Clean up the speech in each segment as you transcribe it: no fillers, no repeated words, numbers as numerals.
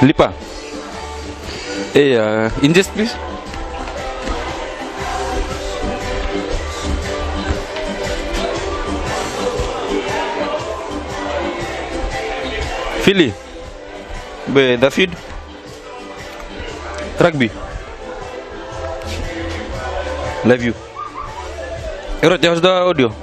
Lipa. Hey, ingest please. Philly. Be David. Rugby. Love you. Erot, how's the audio?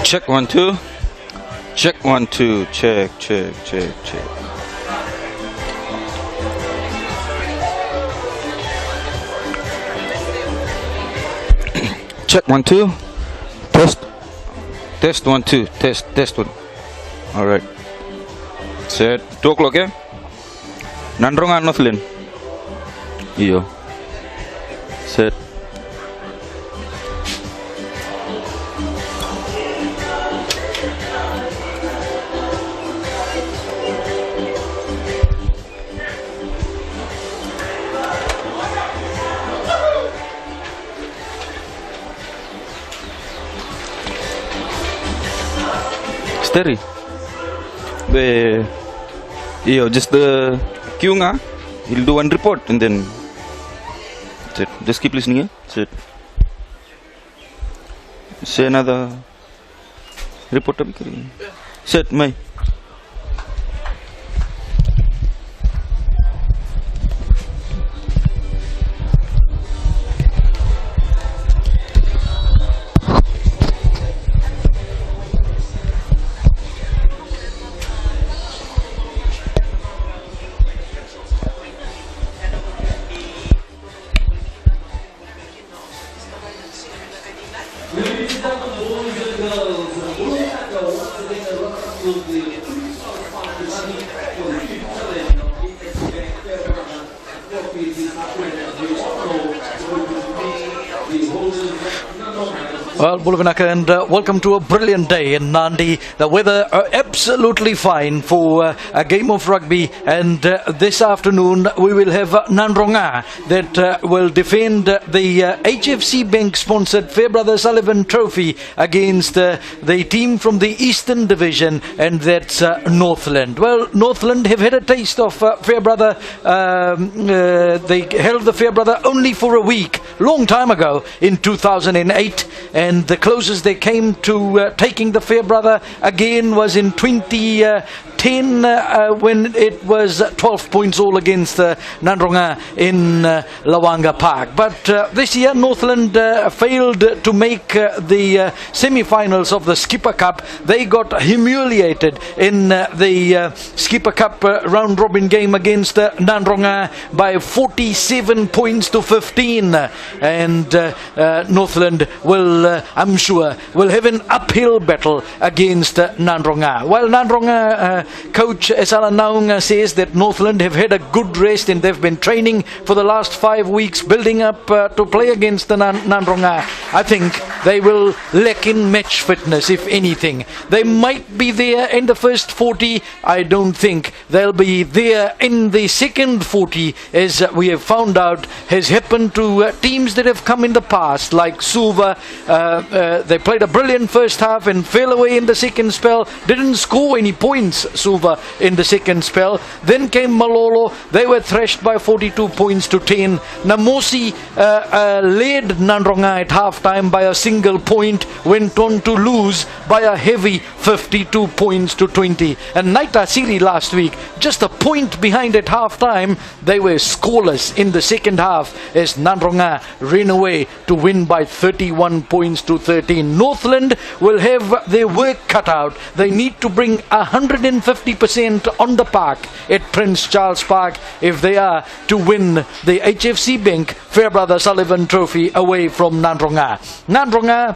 Check 1 2. Check 1 2. Check. Check 1 2. Test 1 2. Test 1. All right. Set 2 o'clock ya. Nandrongan Northland. Iyo. Set. Steady. Just the queuing, he'll do one report and then that's it. Just keep listening, yeah? That's it. Say another report. Set, Mai. Well, Bulavinaka, and welcome to a brilliant day in Nandi. The weather absolutely fine for a game of rugby, and this afternoon we will have Nandronga that will defend the HFC Bank sponsored Fairbrother Sullivan Trophy against the team from the Eastern Division, and that's Northland. Well, Northland have had a taste of Fairbrother. They held the Fairbrother only for a week, long time ago in 2008, and the closest they came to taking the Fairbrother again was in 2010 when it was 12 points all against Nandronga in Lawanga Park. But this year Northland failed to make the semi-finals of the Skipper Cup. They got humiliated in the Skipper Cup round robin game against Nandronga by 47 points to 15, and Northland will, I'm sure, will have an uphill battle against Nandronga. While Nandronga coach Esala Naung says that Northland have had a good rest and they've been training for the last 5 weeks building up to play against the Nandronga, I think they will lack in match fitness, if anything. They might be there in the first 40. I don't think they'll be there in the second 40, as we have found out has happened to teams that have come in the past, like Suva. They played a brilliant first half and fell away in the second spell. Didn't score any points, Suva, in the second spell. Then came Malolo. They were thrashed by 42 points to 10. Namosi led Nandronga at half-time by a single point, went on to lose by a heavy 52 points to 20. And Naita Siri last week, just a point behind at half-time, they were scoreless in the second half as Nandronga ran away to win by 31 points to 13. Northland will have their work cut out. They need to bring 150% on the park at Prince Charles Park if they are to win the HFC Bank Fairbrother Sullivan Trophy away from Nandronga. Nandronga,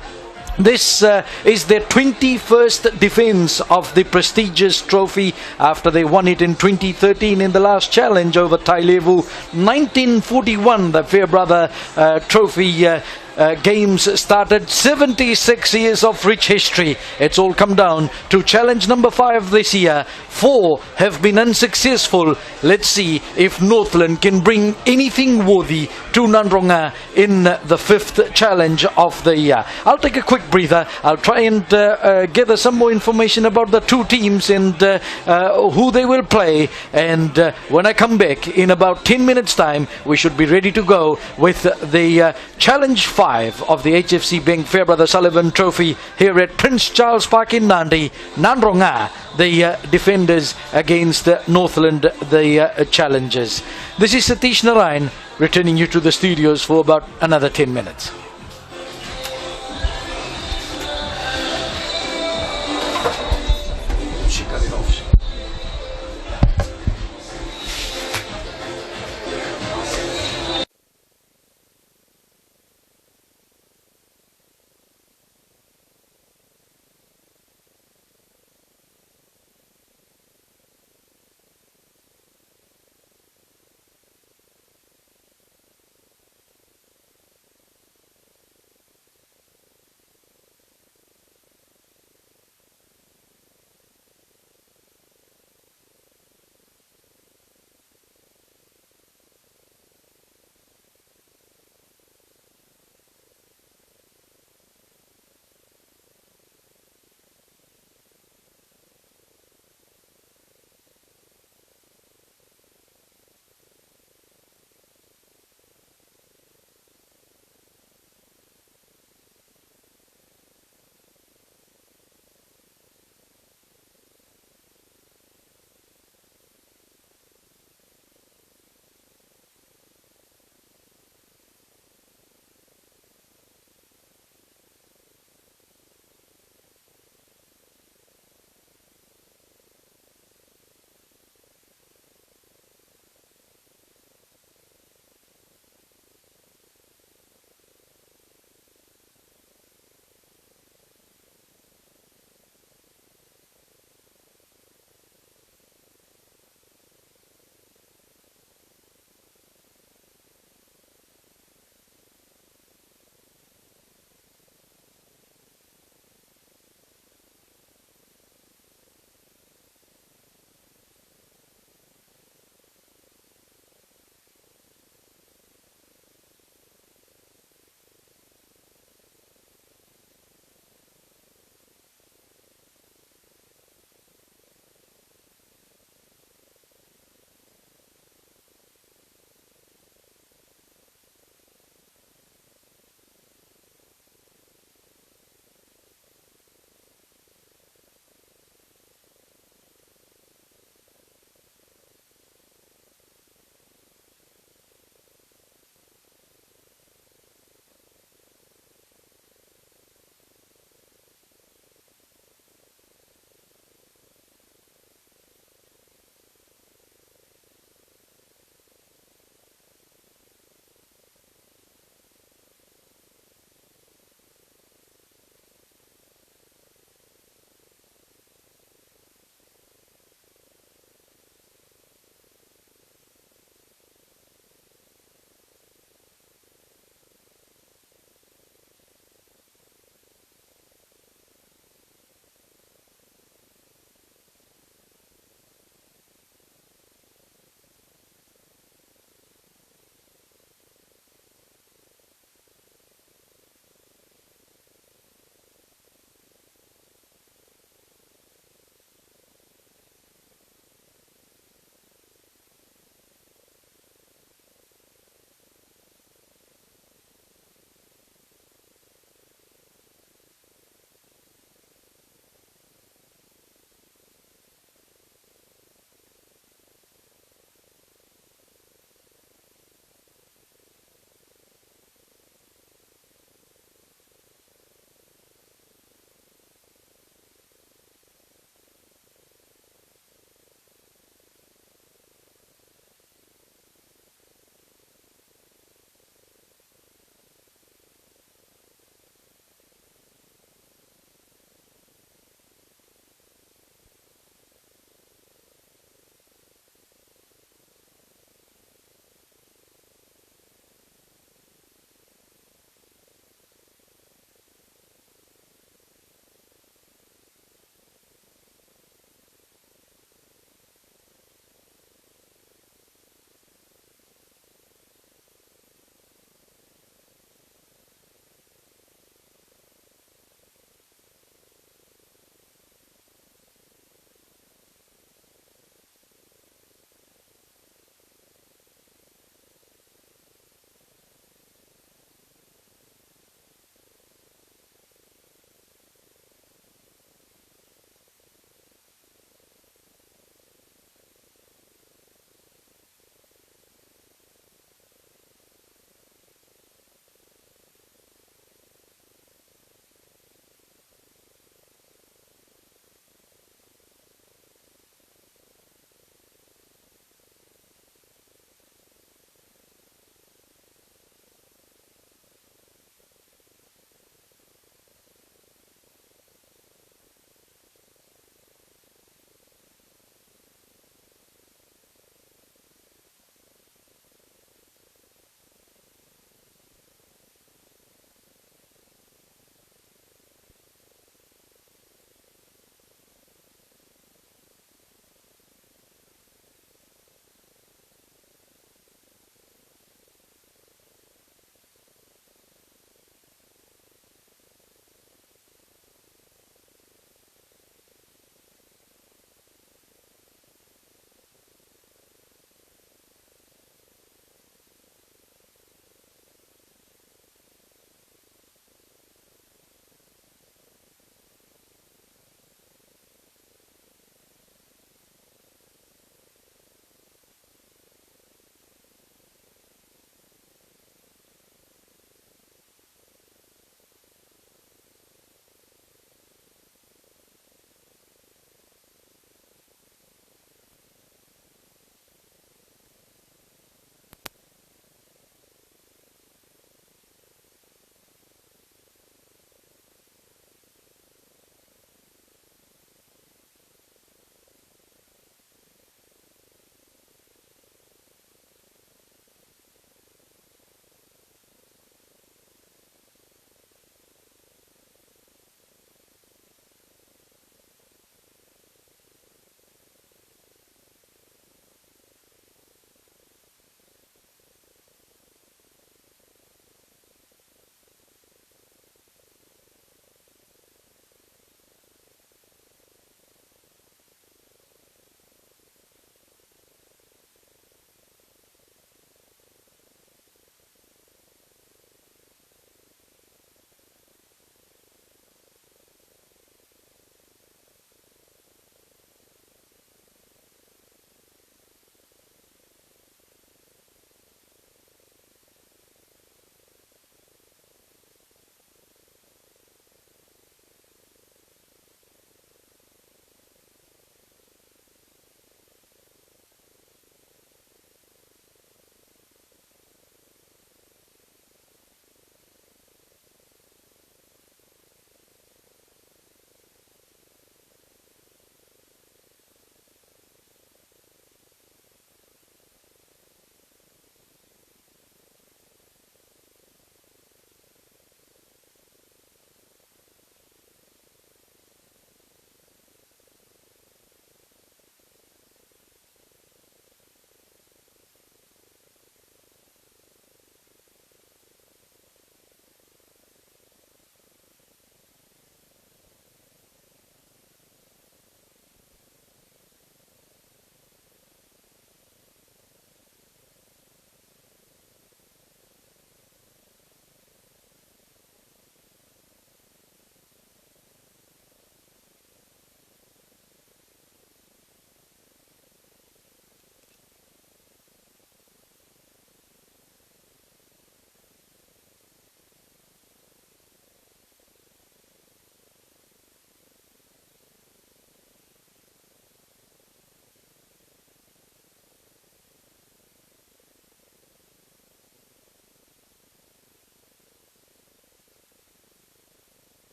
this is their 21st defense of the prestigious trophy after they won it in 2013 in the last challenge over Tailevu. 1941, the Fairbrother trophy games started, 76 years of rich history. It's all come down to challenge number 5 this year. 4 have been unsuccessful. Let's see if Northland can bring anything worthy to Nandronga in the 5th challenge of the year. I'll take a quick breather. I'll try and gather some more information about the 2 teams and who they will play. And when I come back in about 10 minutes time, we should be ready to go with the challenge 5 of the HFC Bank Fairbrother Sullivan Trophy here at Prince Charles Park in Nandi. Nandronga, the defenders, against Northland, the challengers. This is Satish Narayan returning you to the studios for about another 10 minutes.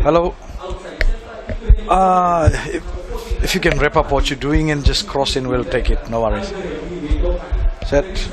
Hello. If you can wrap up what you're doing and just cross in, we'll take it. No worries. Set.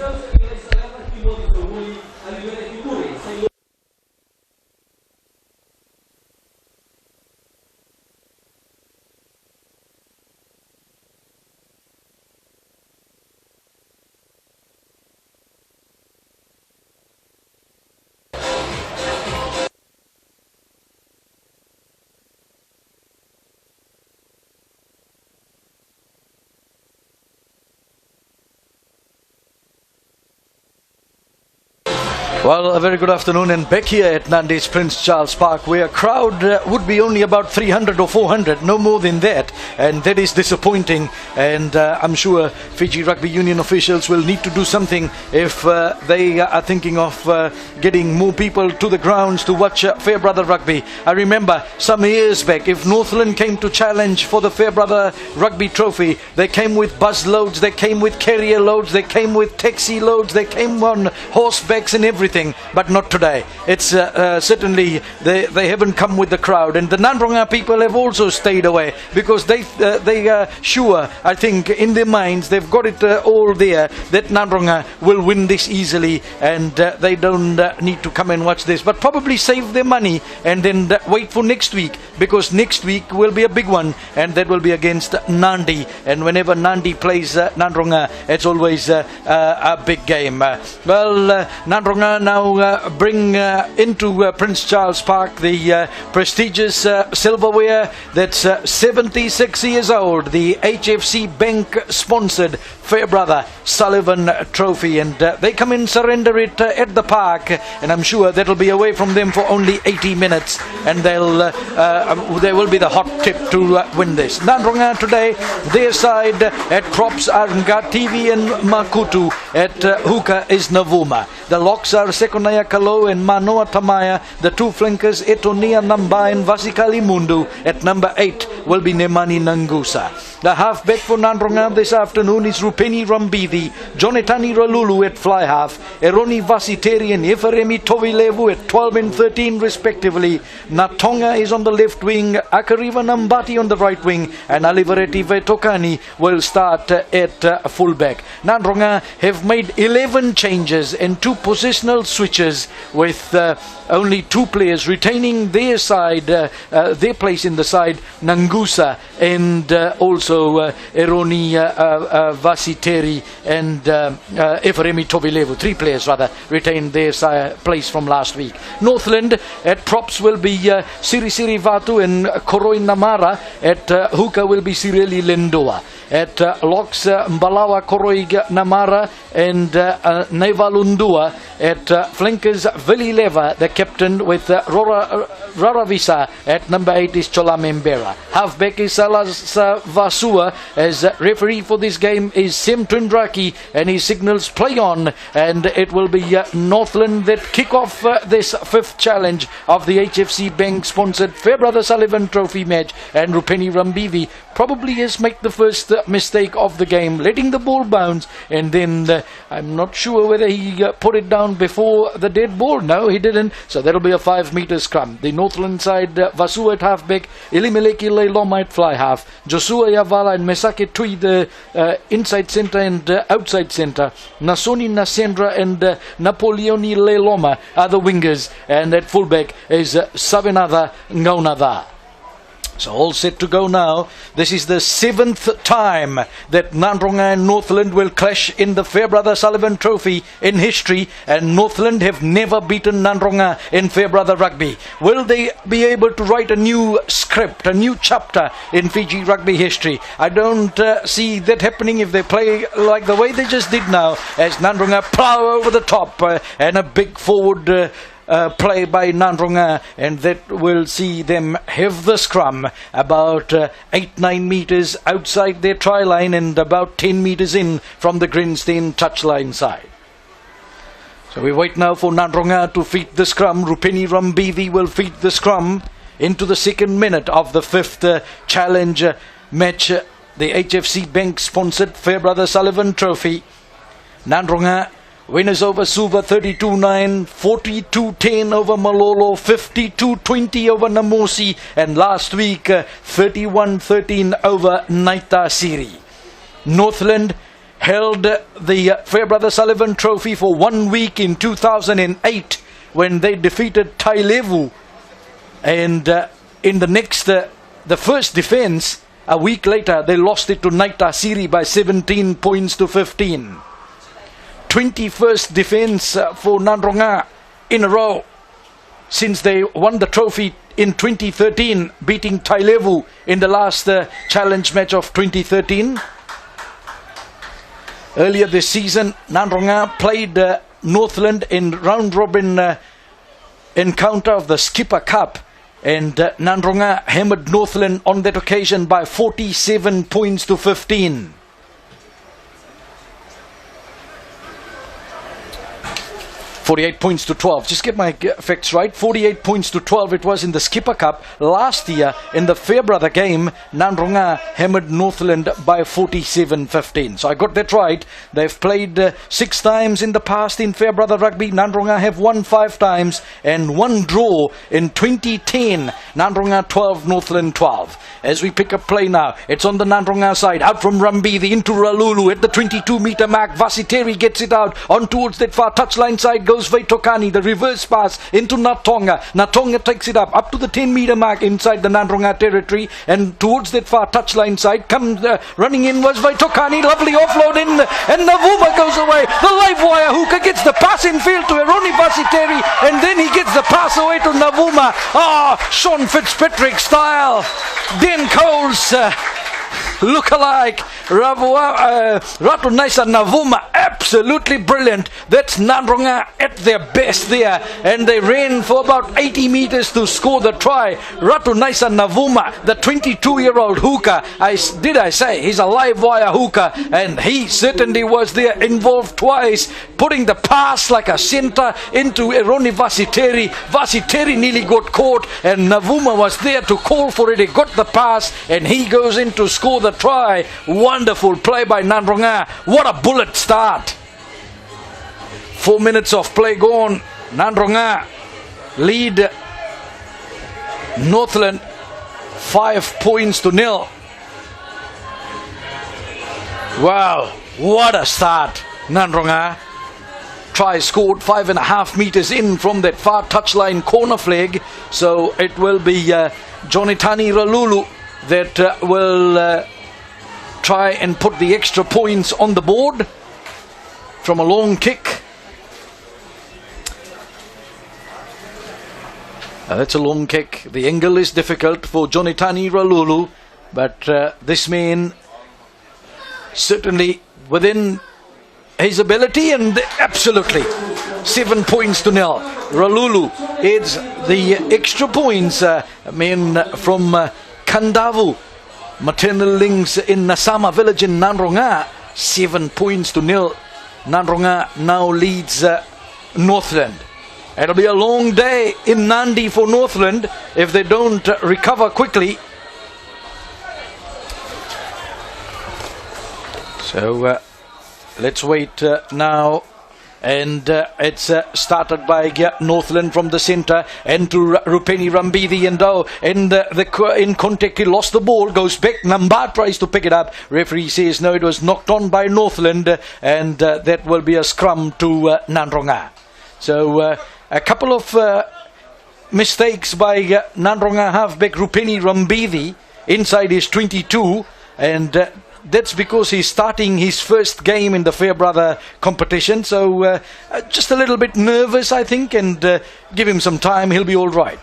Well, a very good afternoon, and back here at Nandi's Prince Charles Park, where a crowd would be only about 300 or 400, no more than that, and that is disappointing. And I'm sure Fiji Rugby Union officials will need to do something if they are thinking of getting more people to the grounds to watch Fairbrother Rugby. I remember some years back, if Northland came to challenge for the Fairbrother Rugby Trophy, they came with bus loads, they came with carrier loads, they came with taxi loads, they came on horsebacks and everything. But not today. It's certainly they haven't come with the crowd, and the Nandronga people have also stayed away because they are sure, I think, in their minds they've got it all there that Nandronga will win this easily, and they don't need to come and watch this, but probably save their money and then wait for next week, because next week will be a big one, and that will be against Nandi. And whenever Nandi plays Nandronga, it's always a big game. Nandronga now bring into Prince Charles Park the prestigious silverware that's 76 years old, the HFC Bank sponsored Fairbrother Sullivan Trophy, and they come and surrender it at the park, and I'm sure that'll be away from them for only 80 minutes, and they will be the hot tip to win this. Nandronga today, their side at props are Ngativi and Makutu, at hooker is Navuma. The locks are Sekonaya Kalo and Manoa Tamaya. The two flankers Etonia Namba and Vasikali Mundu. At number 8 will be Nemani Nangusa. The halfback for Nandronga this afternoon is Rupeni Rambithi, Jonatani Ralulu at fly half, Eroni Vasiteri and Eferemi Tovilevu at 12 and 13 respectively. Natonga is on the left wing, Akariva Nambati on the right wing, and Alivereti Vetokani will start at fullback. Nandronga have made 11 changes and 2 positional switches, with only 2 players retaining their side, their place in the side, Nangusa and also Eroni Vasiteri and Eferemi Tovilevu. 3 players rather retained their place from last week. Northland at props will be Siri Vatu and Koroi Namara. At hooker will be Sireli Lendoa. At locks Mbalawa Koroi Namara and Nevalundua. At flankers Vili Leva, the captain, with Raravisa. At number 8 is Chola Membera. Halfback is Salas Vasua. As referee for this game is Sim Tundraki, and he signals play on, and it will be Northland that kick off this 5th challenge of the HFC Bank sponsored Fairbrother Sullivan Trophy match. And Rupeni Rambithi probably has made the first mistake of the game, letting the ball bounce, and then I'm not sure whether he put it down before the dead ball. No, he didn't, so that'll be a 5-meter scrum. The Northland side, Vasu at halfback, Elimeleki Leiloma at fly half, Joshua Yavala and Mesake Tui the inside centre and outside centre, Nasoni Nasendra and Napoleoni Leiloma are the wingers, and at fullback is Savinatha Ngaunatha. So all set to go now. This is the 7th time that Nandronga and Northland will clash in the Fairbrother Sullivan Trophy in history, and Northland have never beaten Nandronga in Fairbrother Rugby. Will they be able to write a new script, a new chapter in Fiji Rugby history? I don't see that happening if they play like the way they just did now, as Nandronga plough over the top and a big forward play by Nandronga, and that will see them have the scrum about 8-9 metres outside their try line and about 10 metres in from the Greenstein touchline side. So we wait now for Nandronga to feed the scrum. Rupeni Rambithi will feed the scrum into the 2nd minute of the 5th challenge match, the HFC Bank sponsored Fairbrother Sullivan Trophy. Nandronga Winners over Suva 32-9, 42-10 over Malolo, 52-20 over Namosi, and last week 31-13 over Naita Siri. Northland held the Fairbrother Sullivan Trophy for 1 week in 2008 when they defeated Tailevu, and in the first defense a week later they lost it to Naita Siri by 17 points to 15. 21st defense for Nandronga in a row since they won the trophy in 2013, beating Tailevu in the last challenge match of 2013. Earlier this season, Nandronga played Northland in round-robin encounter of the Skipper Cup, and Nandronga hammered Northland on that occasion by 47 points to 15. 48 points to 12. Just get my facts right. 48 points to 12 it was in the Skipper Cup. Last year in the Fairbrother game, Nandronga hammered Northland by 47-15. So I got that right. They've played 6 times in the past in Fairbrother Rugby. Nandronga have won 5 times and 1 draw in 2010. Nandronga 12, Northland 12. As we pick up play now, it's on the Nandronga side. Out from Rambithi into Ralulu at the 22-meter mark. Vasiteri gets it out on towards that far touchline side. Goes Vaitokani, the reverse pass into Natonga. Natonga takes it up to the 10-meter mark inside the Nandronga territory, and towards that far touchline side comes running in was Vaitokani. Lovely offload in, and Navuma goes away. The live wire hooker gets the pass in field to Eroni Vasiteri, and then he gets the pass away to Navuma. Sean Fitzpatrick style. Dan Coles look-alike. Ratu Naisa Navuma, absolutely brilliant. That's Nandronga at their best there, and they ran for about 80 meters to score the try. Ratu Naisa Navuma, the 22-year-old hooker, I say he's a live wire hooker, and he certainly was there, involved twice, putting the pass like a centre into Eroni Vasiteri. Vasiteri nearly got caught, and Navuma was there to call for it. He got the pass, and he goes in to score the try. Wonderful play by Nandronga. What a bullet start. 4 minutes of play gone. Nandronga lead Northland 5 points to 0. Wow, what a start. Nandronga. Try scored 5.5 meters in from that far touchline corner flag. So it will be Jonatani Ralulu that will try and put the extra points on the board from a long kick. That's a long kick. The angle is difficult for Jonatani Ralulu, but this man certainly within his ability, and absolutely 7 points to 0. Ralulu adds the extra points. Man from Kandavu, maternal links in Nasama village in Nandronga, 7 points to 0. Nandronga now leads Northland. It'll be a long day in Nandi for Northland if they don't recover quickly. So let's wait now. And it's started by Northland from the centre and to Rupeni Rambithi, and in contact he lost the ball, goes back. Nambat tries to pick it up. Referee says no, it was knocked on by Northland, and that will be a scrum to Nandronga. So a couple of mistakes by Nandronga halfback Rupeni Rambithi inside his 22, and that's because he's starting his first game in the Fairbrother competition. So just a little bit nervous, I think, and give him some time, he'll be all right.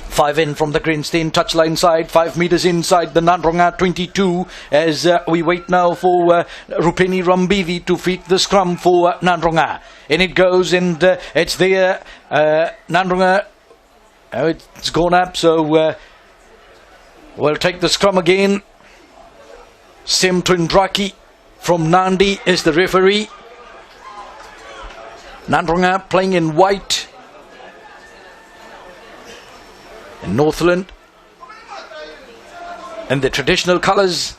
5 in from the greenstein touchline side, 5 meters inside the Nandronga 22, as we wait now for Rupeni Rambithi to feed the scrum for Nandronga. In it goes, and it's there. Nandronga, it's gone up, so we'll take the scrum again. Sem Tundraki from Nandi is the referee. Nandronga playing in white. And Northland in the traditional colours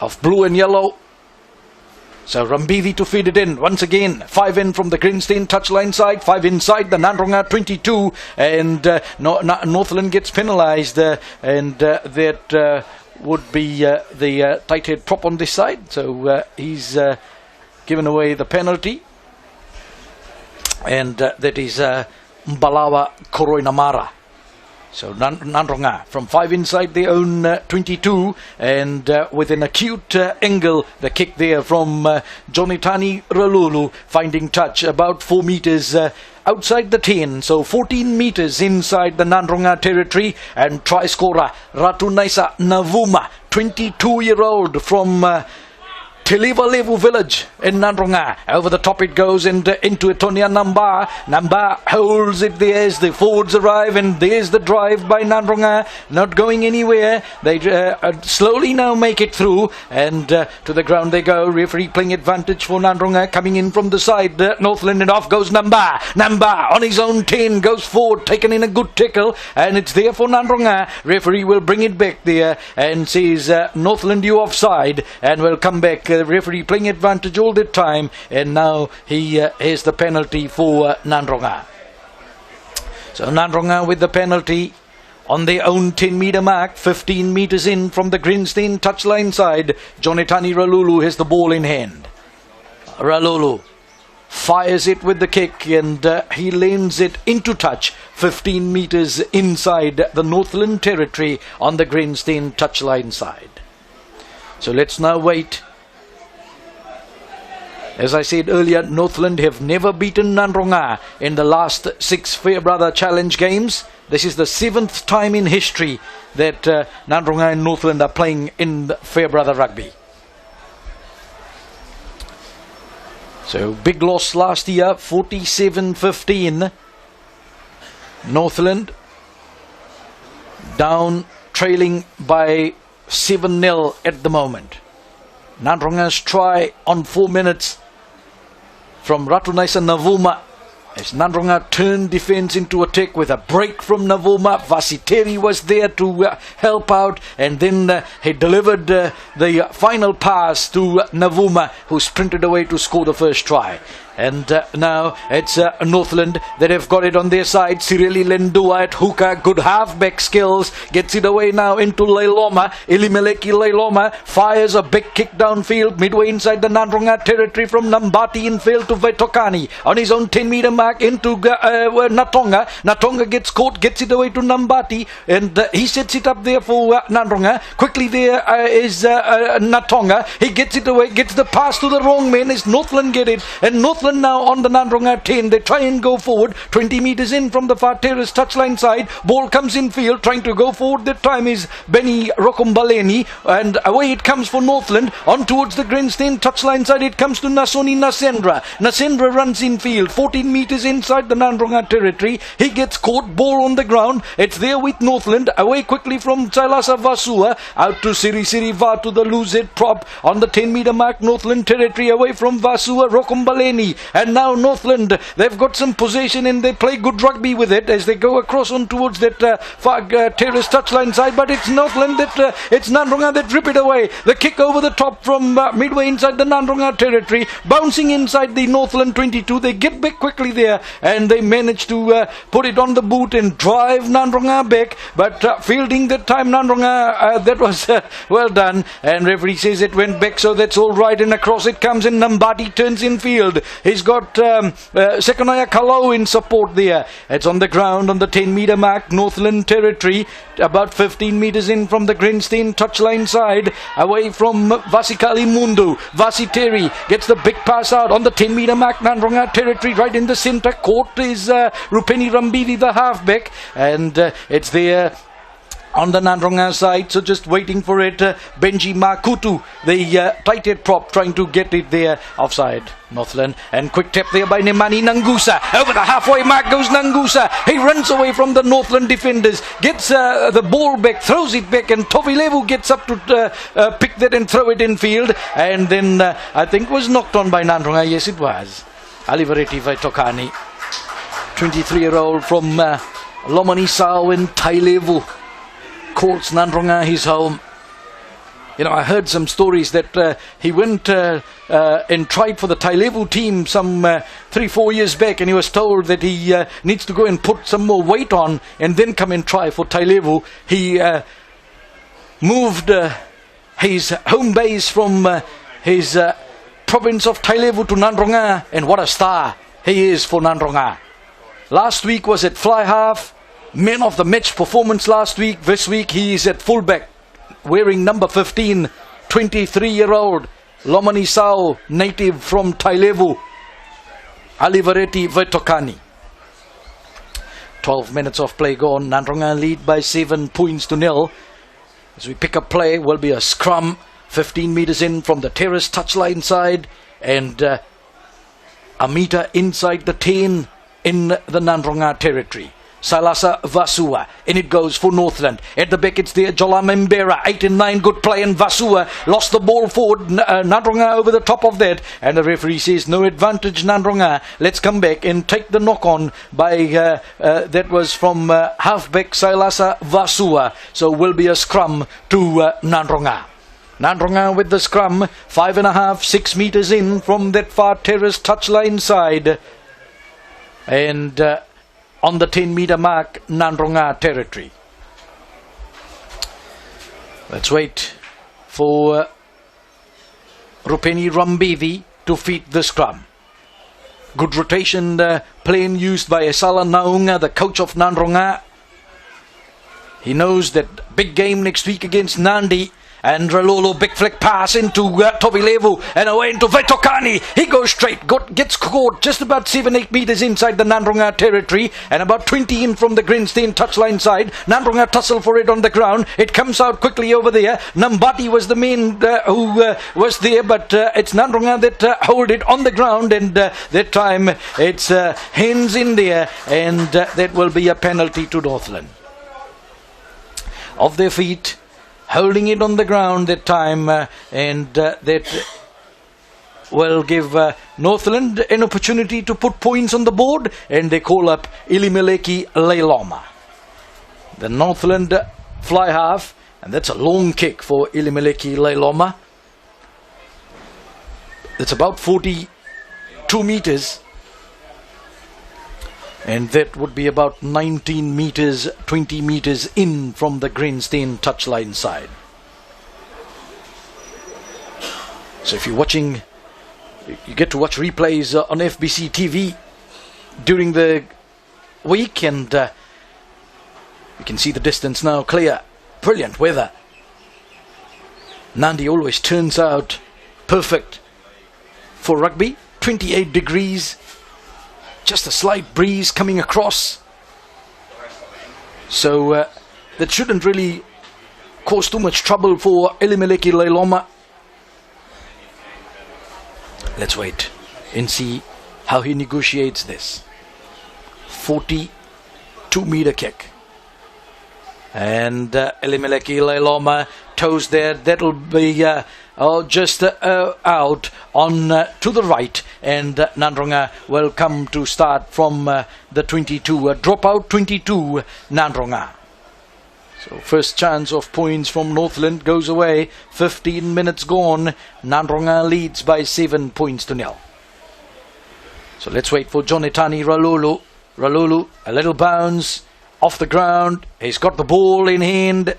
of blue and yellow. So Rambivi to feed it in once again. 5 in from the Greenstein touchline side, 5 inside the Nandronga 22, and Northland gets penalised, and that would be the tight head prop on this side. So he's given away the penalty, and that is Mbalawa Koroinamara. So Nandronga from 5 inside their own 22, and with an acute angle, the kick there from Jonatani Ralulu, finding touch about 4 meters outside the 10, so 14 meters inside the Nandronga territory, and try scorer Ratunaisa Navuma, 22-year-old from Tiliva Levu village in Nandronga. Over the top it goes, and into Etonia Namba. Namba holds it there as the forwards arrive, and there's the drive by Nandronga, not going anywhere. They slowly now make it through, and to the ground they go. Referee playing advantage for Nandronga, coming in from the side. Northland, and off goes Namba. Namba on his own 10 goes forward, taken in a good tackle, and it's there for Nandronga. Referee will bring it back there and says Northland, you offside, and will come back. The referee playing advantage all the time, and now he has the penalty for Nandronga. So Nandronga with the penalty on their own 10-metre mark, 15 metres in from the Greenstein touchline side. Jonatani Ralulu has the ball in hand. Ralulu fires it with the kick, and he lanes it into touch 15 metres inside the Northland territory on the Greenstein touchline side. So let's now wait. As I said earlier, Northland have never beaten Nandronga in the last 6 Fairbrother Challenge games. This is the 7th time in history that Nandronga and Northland are playing in Fairbrother Rugby. So big loss last year, 47-15. Northland down, trailing by 7-0 at the moment. Nandronga's try on 4 minutes from Ratunaisa Navuma, as Nandronga turned defence into attack with a break from Navuma. Vasiteri was there to help out, and then he delivered the final pass to Navuma, who sprinted away to score the first try. And now it's Northland that have got it on their side. Sireli Lendua at hooker, good halfback skills, gets it away now into Leiloma. Elimeleki Leiloma fires a big kick downfield, midway inside the Nandronga territory from Nambati infield to Vaitokani. On his own 10-metre mark into Natonga. Natonga gets caught, gets it away to Nambati, and he sets it up there for Nandronga. Quickly there is Natonga. He gets it away, gets the pass to the wrong man as Northland get it, and Northland now on the Nandronga 10. They try and go forward, 20 metres in from the far terrace touchline side. Ball comes in field, trying to go forward. That time is Benny Rokombaleni, and away it comes for Northland. On towards the Greenstein touchline side, it comes to Nasoni Nasendra. Nasendra runs in field, 14 metres inside the Nandronga territory. He gets caught, ball on the ground. It's there with Northland. Away quickly from Chailasa Vasua, out to Siri Vatu, the lose-it prop on the 10-metre mark. Northland territory away from Vasua, Rokombaleni. And now Northland, they've got some possession and they play good rugby with it as they go across on towards that far terrace touchline side. But it's Northland that, it's Nandronga that rip it away. The kick over the top from midway inside the Nandronga territory, bouncing inside the Northland 22. They get back quickly there and they manage to put it on the boot and drive Nandronga back. But fielding that time, Nandronga, that was well done. And referee says it went back, so that's all right. And across it comes, and Nambati turns in field. He's got Sekonaya Kalau in support there. It's on the ground on the 10-metre mark, Northland territory, about 15 metres in from the Greenstein touchline side, away from Vasikali Mundu. Vasiteri gets the big pass out on the 10-metre mark, Nandronga territory, right in the centre. Court is Rupeni Rambivi, the halfback, and it's there on the Nandronga side, so just waiting for it. Benji Makutu, the tight head prop, trying to get it there offside. Northland, and quick tap there by Nemani Nangusa. Over the halfway mark goes Nangusa. He runs away from the Northland defenders, gets the ball back, throws it back, and Tovilevu gets up to pick that and throw it in field, and then I think was knocked on by Nandronga. Yes, it was. Alivareti Vaitokani, 23-year-old from Lomani Sao in Tailevu, calls Nandronga his home. I heard some stories that he went and tried for the Tailevu team some 3-4 years back, and he was told that he needs to go and put some more weight on and then come and try for Tailevu. He moved his home base from his province of Tailevu to Nandronga, and what a star he is for Nandronga. Last week was at fly half, man of the match performance last week. This week he is at fullback, wearing number 15, 23-year-old Lomani Sao, native from Tailevu, Alivareti Vetokani. 12 minutes of play gone. Nandronga lead by 7 points to 0. As we pick up play, will be a scrum 15 metres in from the terrace touchline side, and a metre inside the 10 in the Nandronga territory. Salasa Vasua, and it goes for Northland. At the back it's there, Jola Membera, 8 and 9, good play, and Vasua lost the ball forward. Nandronga over the top of that, and the referee says no advantage Nandronga. Let's come back and take the knock on by that was from halfback Salasa Vasua. So will be a scrum to Nandronga. Nandronga with the scrum, 5.5, 6 metres in from that far terrace touchline side, and on the 10-metre mark, Nandronga territory. Let's wait for Rupeni Rambevi to feed the scrum. Good rotation plane used by Esala Naunga, the coach of Nandronga. He knows that big game next week against Nandi. And Ralolo, big flick pass into Tovilevu and away into Vetokani. He goes straight, gets caught just about 7-8 metres inside the Nandronga territory and about 20 in from the Greenstein touchline side. Nandronga tussle for it on the ground. It comes out quickly over there. Nambati was the man who was there, but it's Nandronga that hold it on the ground, and that time it's hands in there, and that will be a penalty to Northland. Off their feet, holding it on the ground that time, and that will give Northland an opportunity to put points on the board, and they call up Ilimeleki Leiloma. The Northland fly half, and that's a long kick for Ilimeleki Leiloma. It's about 42 metres, and that would be about 19 metres, 20 metres in from the Greenstein touchline side. So if you're watching, you get to watch replays on FBC TV during the week, and you can see the distance now clear. Brilliant weather. Nandi always turns out perfect for rugby. 28 degrees. Just a slight breeze coming across, so that shouldn't really cause too much trouble for Ilimeleki Leiloma. Let's wait and see how he negotiates this. 42-metre kick, and Ilimeleki Leiloma toes there. That'll be just out on to the right, and Nandronga will come to start from the 22, drop out 22 Nandronga. So first chance of points from Northland goes away. 15 minutes gone. Nandronga leads by 7 points to 0. So let's wait for Jonatani Ralulu. Ralulu, a little bounce off the ground. He's got the ball in hand,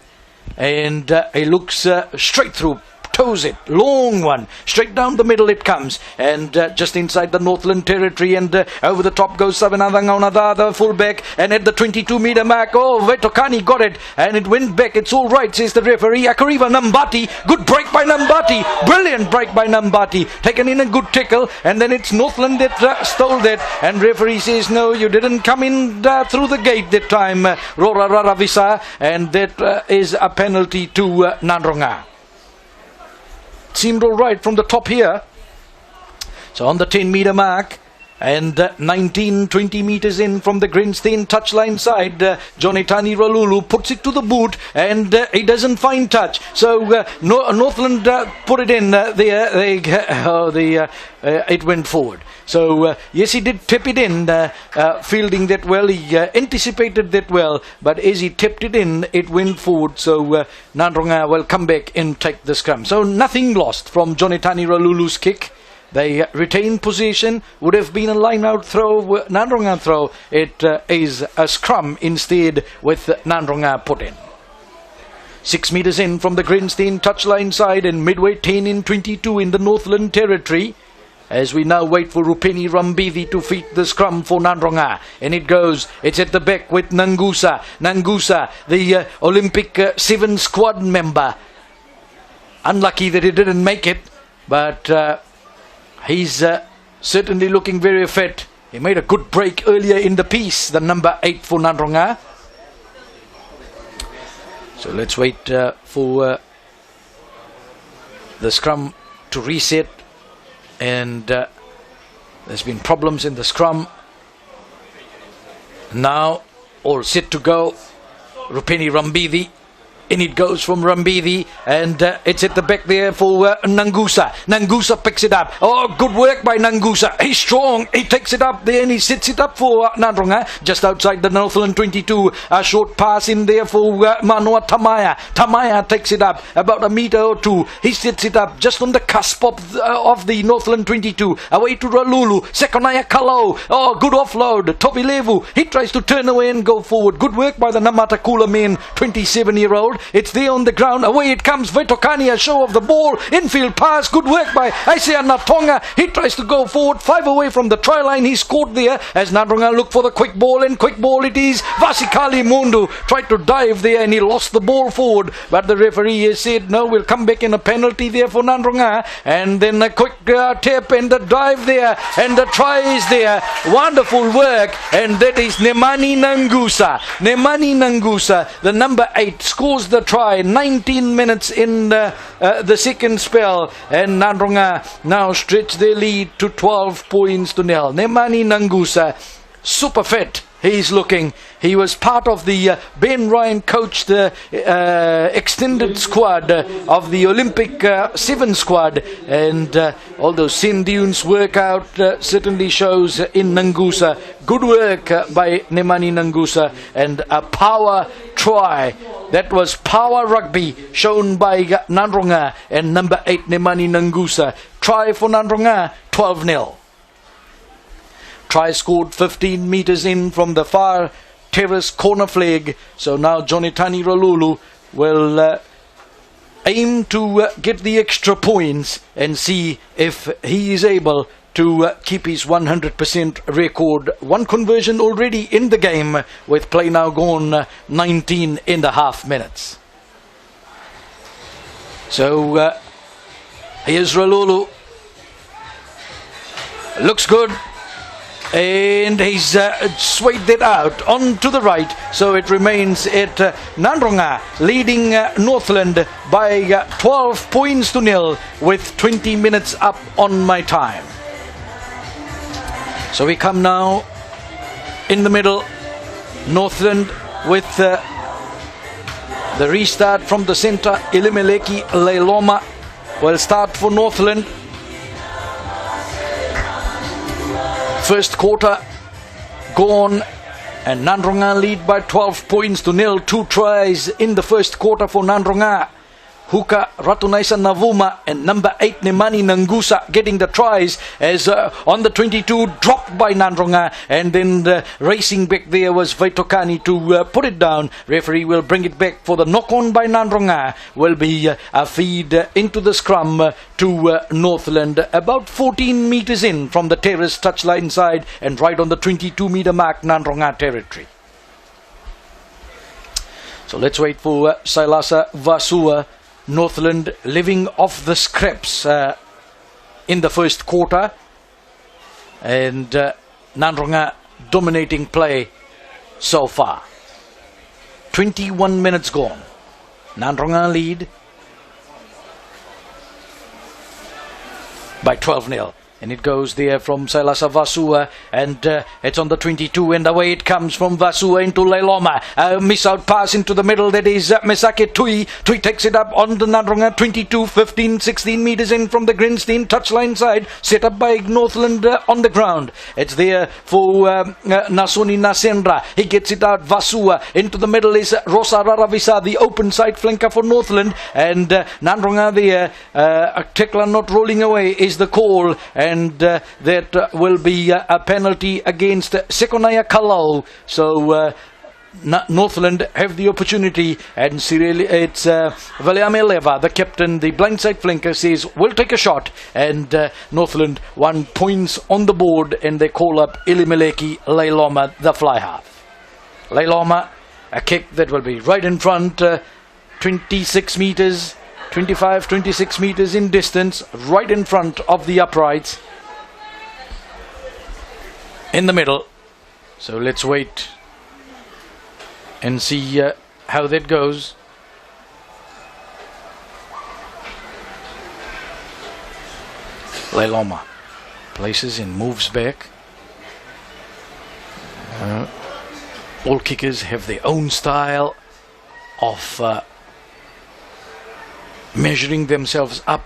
and he looks straight through. Toes it, long one, straight down the middle it comes, and just inside the Northland territory, and over the top goes Savanadhangaunada, the fullback, and at the 22-metre mark, Vetokani got it, and it went back. It's all right, says the referee. Akariva Nambati, good break by Nambati, brilliant break by Nambati, taken in a good tickle, and then it's Northland that stole that, and referee says no, you didn't come in through the gate that time, Rora Raravisa, and that is a penalty to Nandronga. Seemed all right from the top here. So on the 10-metre mark, and 19-20 metres in from the Greenstein touchline side, Jonatani Ralulu puts it to the boot, and he doesn't find touch. So Northland put it in there. It went forward. So, yes, he did tip it in, fielding that well. He anticipated that well, but as he tipped it in, it went forward. So, Nandronga will come back and take the scrum. So, nothing lost from Jonatani Ralulu's kick. They retain possession. Would have been a line-out throw, Nandronga throw. It is a scrum instead with Nandronga put in. 6 metres in from the Greenstein touchline side and midway 10 in 22 in the Northland territory. As we now wait for Rupeni Rambithi to feed the scrum for Nandronga. And it goes, it's at the back with Nangusa. Nangusa, the Olympic 7 squad member. Unlucky that he didn't make it, but he's certainly looking very fit. He made a good break earlier in the piece, the number 8 for Nandronga. So let's wait for the scrum to reset. And there's been problems in the scrum. Now all set to go. Rupeni Rambithi. In it goes from Rambithi, and it's at the back there for Nangusa. Nangusa picks it up. Oh, good work by Nangusa. He's strong. He takes it up there and he sets it up for Nandronga. Just outside the Northland 22. A short pass in there for Manoa Tamaya. Tamaya takes it up about a metre or two. He sets it up just on the cusp of the Northland 22. Away to Ralulu. Sekonaya Kalau. Oh, good offload. Tobilevu. He tries to turn away and go forward. Good work by the Namatakula men, 27-year-old. It's there on the ground. Away it comes. Vetokani, a show of the ball. Infield pass. Good work by Isaiah Natonga. He tries to go forward. 5 away from the try line. He scored there as Nandronga look for the quick ball. And quick ball it is. Vasikali Mundu tried to dive there and he lost the ball forward. But the referee has said, no, we'll come back in a penalty there for Nandronga. And then a quick tap and the dive there. And the try is there. Wonderful work. And that is Nemani Nangusa. Nemani Nangusa, the number 8, scores the try. 19 minutes in the second spell, and Nandronga now stretch their lead to 12 points to nil. Nemani Nangusa, super fit. He's looking. He was part of the Ben Ryan coached extended squad of the Olympic 7 squad, and although Sin Dunes workout certainly shows in Nangusa. Good work by Nemani Nangusa, and a power try. That was power rugby shown by Nandronga and number 8 Nemani Nangusa. Try for Nandronga, 12-0. Try scored 15 metres in from the far terrace corner flag. So now Jonatani Ralulu will aim to get the extra points and see if he is able to keep his 100% record. One conversion already in the game with play now gone 19 and a half minutes. So here's Ralulu. Looks good. And he's swayed that out on to the right. So it remains at Nandronga leading Northland by 12 points to nil with 20 minutes up on my time. So we come now in the middle. Northland with the restart from the centre. Ilimeleki Leiloma will start for Northland. First quarter gone, and Nandronga lead by 12 points to nil. 2 tries in the first quarter for Nandronga. Huka Ratunaisa Navuma and number 8 Nemani Nangusa getting the tries as on the 22 dropped by Nandronga, and then racing back there was Vaitokani to put it down. Referee will bring it back for the knock on by Nandronga. Will be a feed into the scrum to Northland about 14 metres in from the terrace touchline side and right on the 22 metre mark, Nandronga territory. So let's wait for Sailasa Vasua. Northland living off the scraps in the first quarter, and Nandronga dominating play so far. 21 minutes gone. Nandronga lead by 12-0. And it goes there from Sailasa Vasua, and it's on the 22, and away it comes from Vasua into Leiloma. Miss out pass into the middle, that is Mesake Tui. Tui takes it up on the Nadronga 22, 15, 16 metres in from the Greenstein touchline side, set up by Northland on the ground. It's there for Nasuni Nasendra. He gets it out, Vasua. Into the middle is Rosa Raravisa, the open side flanker for Northland, and Nadronga there. Tekla not rolling away is the call, and that will be a penalty against Sekonaya Kalau. So Northland have the opportunity, and it's Valiame Leva, the captain, the blindside flanker, says we'll take a shot, and Northland 1 points on the board, and they call up Ilimeleki Leiloma, the fly half. Leiloma, a kick that will be right in front, 26 metres, 25, 26 metres in distance, right in front of the uprights, in the middle. So let's wait and see how that goes. Leiloma places and moves back. All kickers have their own style of measuring themselves up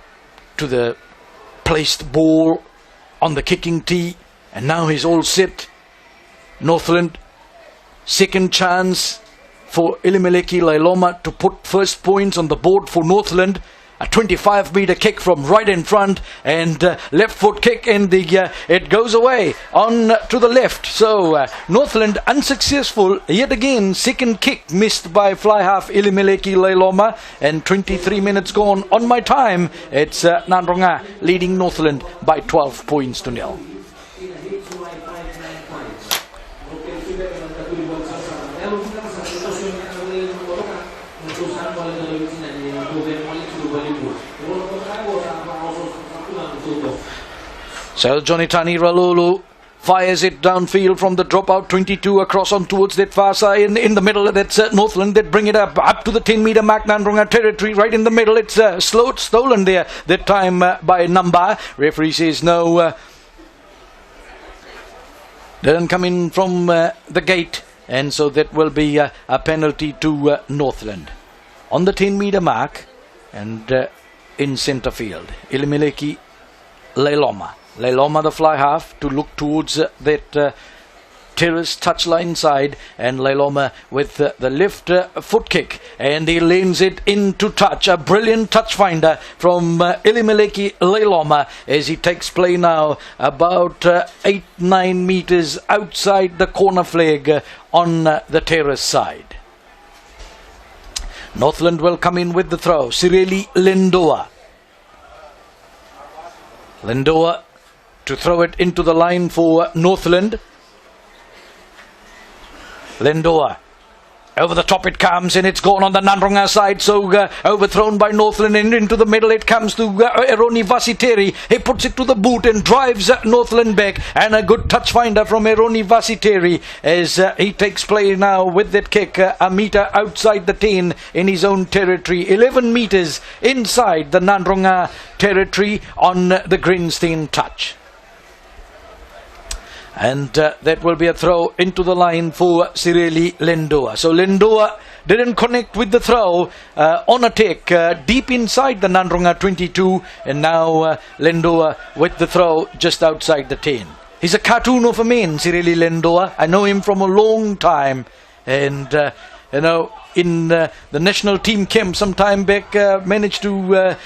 to the placed ball on the kicking tee, and now he's all set. Northland, second chance for Ilimeleki Leiloma to put first points on the board for Northland. A 25-meter kick from right in front, and left foot kick, and it goes away on to the left. So Northland unsuccessful yet again. Second kick missed by fly half Ilimeleki Leiloma, and 23 minutes gone on my time. It's Nadronga leading Northland by 12 points to nil. So Johnny Tani Ralulu fires it downfield from the dropout 22 across on towards that far side in the middle. That's Northland that bring it up to the 10-meter mark. Nadronga territory right in the middle. It's stolen there that time by Namba. Referee says no. Didn't come in from the gate, and so that will be a penalty to Northland. On the 10-meter mark and in centre field, Ilimeleki Leiloma. Leiloma, the fly half, to look towards that terrace touchline side, and Leiloma with the left foot kick, and he lanes it into touch. A brilliant touch finder from Ilimeleki Leiloma as he takes play now about 8-9 metres outside the corner flag on the terrace side. Northland will come in with the throw. Sireli Lindoa. Lindoa to throw it into the line for Northland. Lindoa. Over the top it comes, and it's gone on the Nadronga side, so overthrown by Northland, and into the middle it comes to Eroni Vasiteri. He puts it to the boot and drives Northland back, and a good touch finder from Eroni Vasiteri as he takes play now with that kick a metre outside the 10 in his own territory, 11 metres inside the Nadronga territory on the Greenstein touch. And that will be a throw into the line for Sireli Lindoa. So Lindoa didn't connect with the throw on attack deep inside the Nadronga 22. And now Lindoa with the throw just outside the 10. He's a cartoon of a man, Sireli Lindoa. I know him from a long time. And, in the national team camp some time back, managed to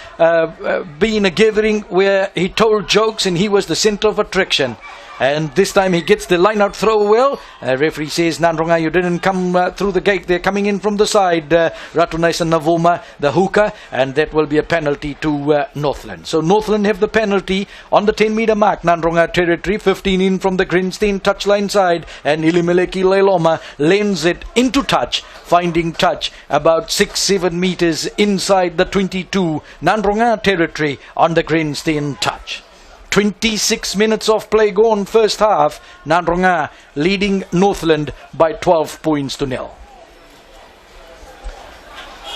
be in a gathering where he told jokes and he was the centre of attraction. And this time he gets the line-out throw well. Referee says, Nadronga, you didn't come through the gate. They're coming in from the side. Ratunaisa Navoma, the hooker. And that will be a penalty to Northland. So Northland have the penalty on the 10-meter mark. Nadronga territory, 15 in from the Greenstein touchline side. And Ilimeleki Leiloma lanes it into touch, finding touch about 6-7 metres inside the 22 Nadronga territory on the Greenstein touch. 26 minutes of play gone first half. Nadronga leading Northland by 12 points to nil.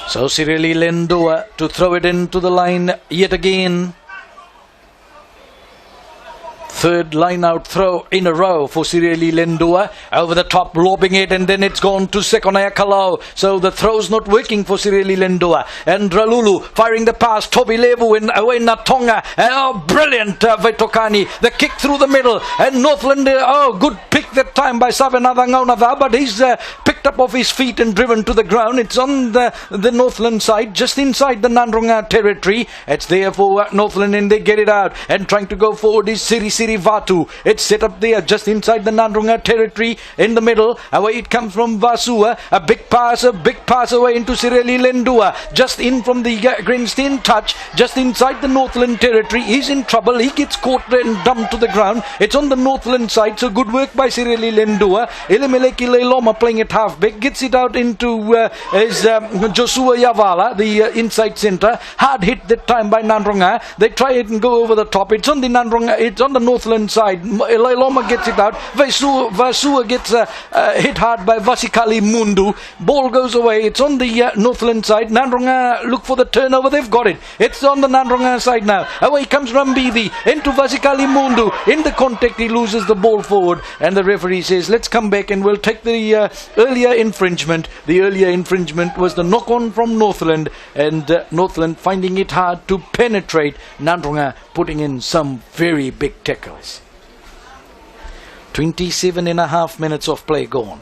So Sireli Lindoa to throw it into the line yet again. Third line-out throw in a row for Sireli Lendua. Over the top, lobbing it, and then it's gone to Sekonaya Kalau. So the throw's not working for Sireli Lendua. And Ralulu firing the pass. Toby Levu in away Natonga. Oh, brilliant Vetokani. The kick through the middle. And Northland, good pick that time by Savanada Ngaunava. But he's picked up off his feet and driven to the ground. It's on the Northland side, just inside the Nandronga territory. It's there for Northland, and they get it out. And trying to go forward is Siri Vatu. It's set up there just inside the Nandronga territory in the middle. Away it comes from Vasua. A big pass away into Sireli Lendua. Just in from the Greenstein touch, just inside the Northland territory. He's in trouble. He gets caught and dumped to the ground. It's on the Northland side, so good work by Sireli Lendua. Elimeleki Leiloma playing it half-back, gets it out into Joshua Yavala, the inside centre. Hard hit that time by Nandronga. They try it and go over the top. It's on the Nandronga, it's on the Northland side. Leiloma gets it out. Vasua gets hit hard by Vasikali Mundu. Ball goes away. It's on the Northland side. Nandronga look for the turnover. They've got it. It's on the Nandronga side now. Away comes Rambivi into Vasikali Mundu. In the contact, he loses the ball forward, and the referee says, let's come back and we'll take the earlier infringement. The earlier infringement was the knock-on from Northland, and Northland finding it hard to penetrate Nandronga, putting in some very big tackles. 27.5 minutes of play gone.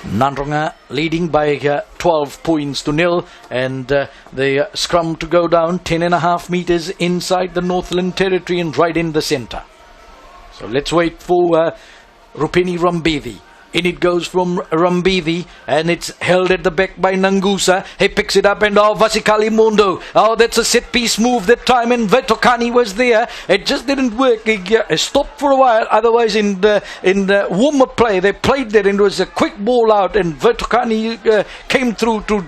Nandronga leading by 12 points to 0, and the scrum to go down 10.5 meters inside the Northland territory and right in the centre. So let's wait for Rupini Rambevi. In it goes from Rambevi, and it's held at the back by Nangusa. He picks it up, and Vasikali Mundo. That's a set piece move that time, and Vetokani was there. It just didn't work. He stopped for a while. Otherwise, in the warm-up play, they played that, and it was a quick ball out, and Vetokani came through to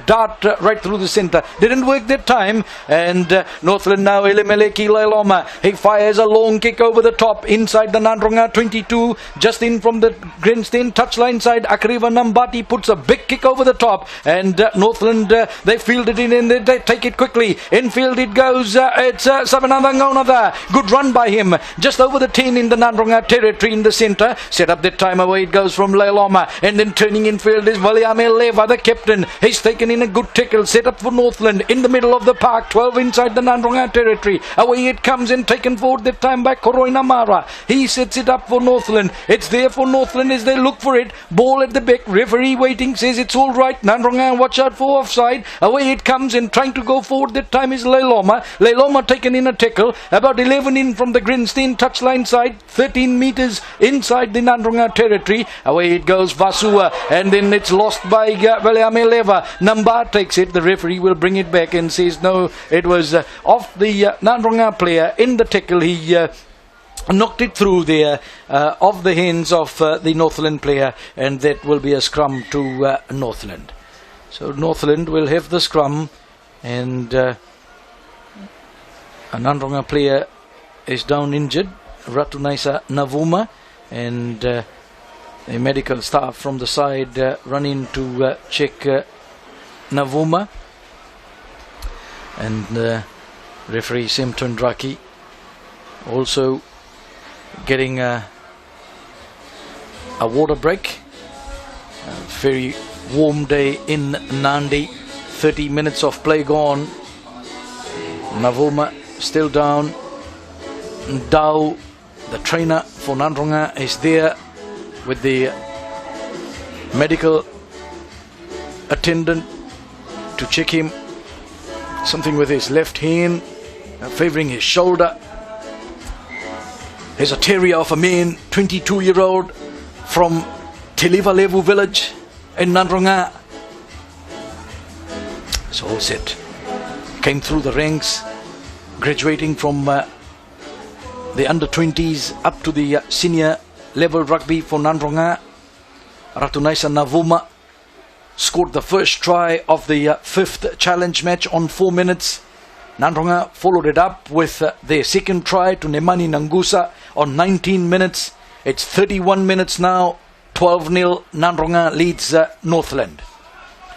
dart right through the centre. Didn't work that time, and Northland now Elimeleki Leiloma. He fires a long kick over the top inside the Nandronga 22, just in from the Greenstein touchline side. Akriva Nambati puts a big kick over the top, and Northland they field it in and they take it quickly. Infield it goes. It's Savananga. Good run by him, just over the 10 in the Nandronga territory in the centre. Set up that time. Away it goes from Leiloma, and then turning infield is Valiame Leva, the captain. He's taken in a good tackle, set up for Northland in the middle of the park, 12 inside the Nandronga territory. Away it comes and taken forward that time by Koroina Mara. He sets it up for Northland. It's there for Northland as they look for it. Ball at the back. Referee waiting, says it's all right. Nandronga watch out for offside. Away it comes and trying to go forward that time is Leiloma. Leiloma taken in a tackle. About 11 in from the Greenstein touchline side, 13 meters inside the Nandronga territory. Away it goes Vasua, and then it's lost by Valiame Leva. Nambar takes it. The referee will bring it back and says no, it was off the Nandronga player in the tackle. He knocked it through there off the hands of the Northland player, and that will be a scrum to Northland. So Northland will have the scrum, and a Nandronga player is down injured, Ratunaisa Navuma, and the medical staff from the side run in to check Navuma, and referee Simton Draki also getting a water break. A very warm day in Nandi. 30 minutes of play gone. Navuma still down. Dao, the trainer for Nandronga, is there with the medical attendant to check him. Something with his left hand, favouring his shoulder. He's a terrier of a man, 22-year-old from Telivalevu village in Nandronga. It's all set. Came through the ranks, graduating from the under-20s up to the senior level rugby for Nandronga. Ratunaisa Navuma scored the first try of the fifth challenge match on 4 minutes. Nandronga followed it up with their second try to Nemani Nangusa on 19 minutes. It's 31 minutes now. 12-0. Nandronga leads Northland.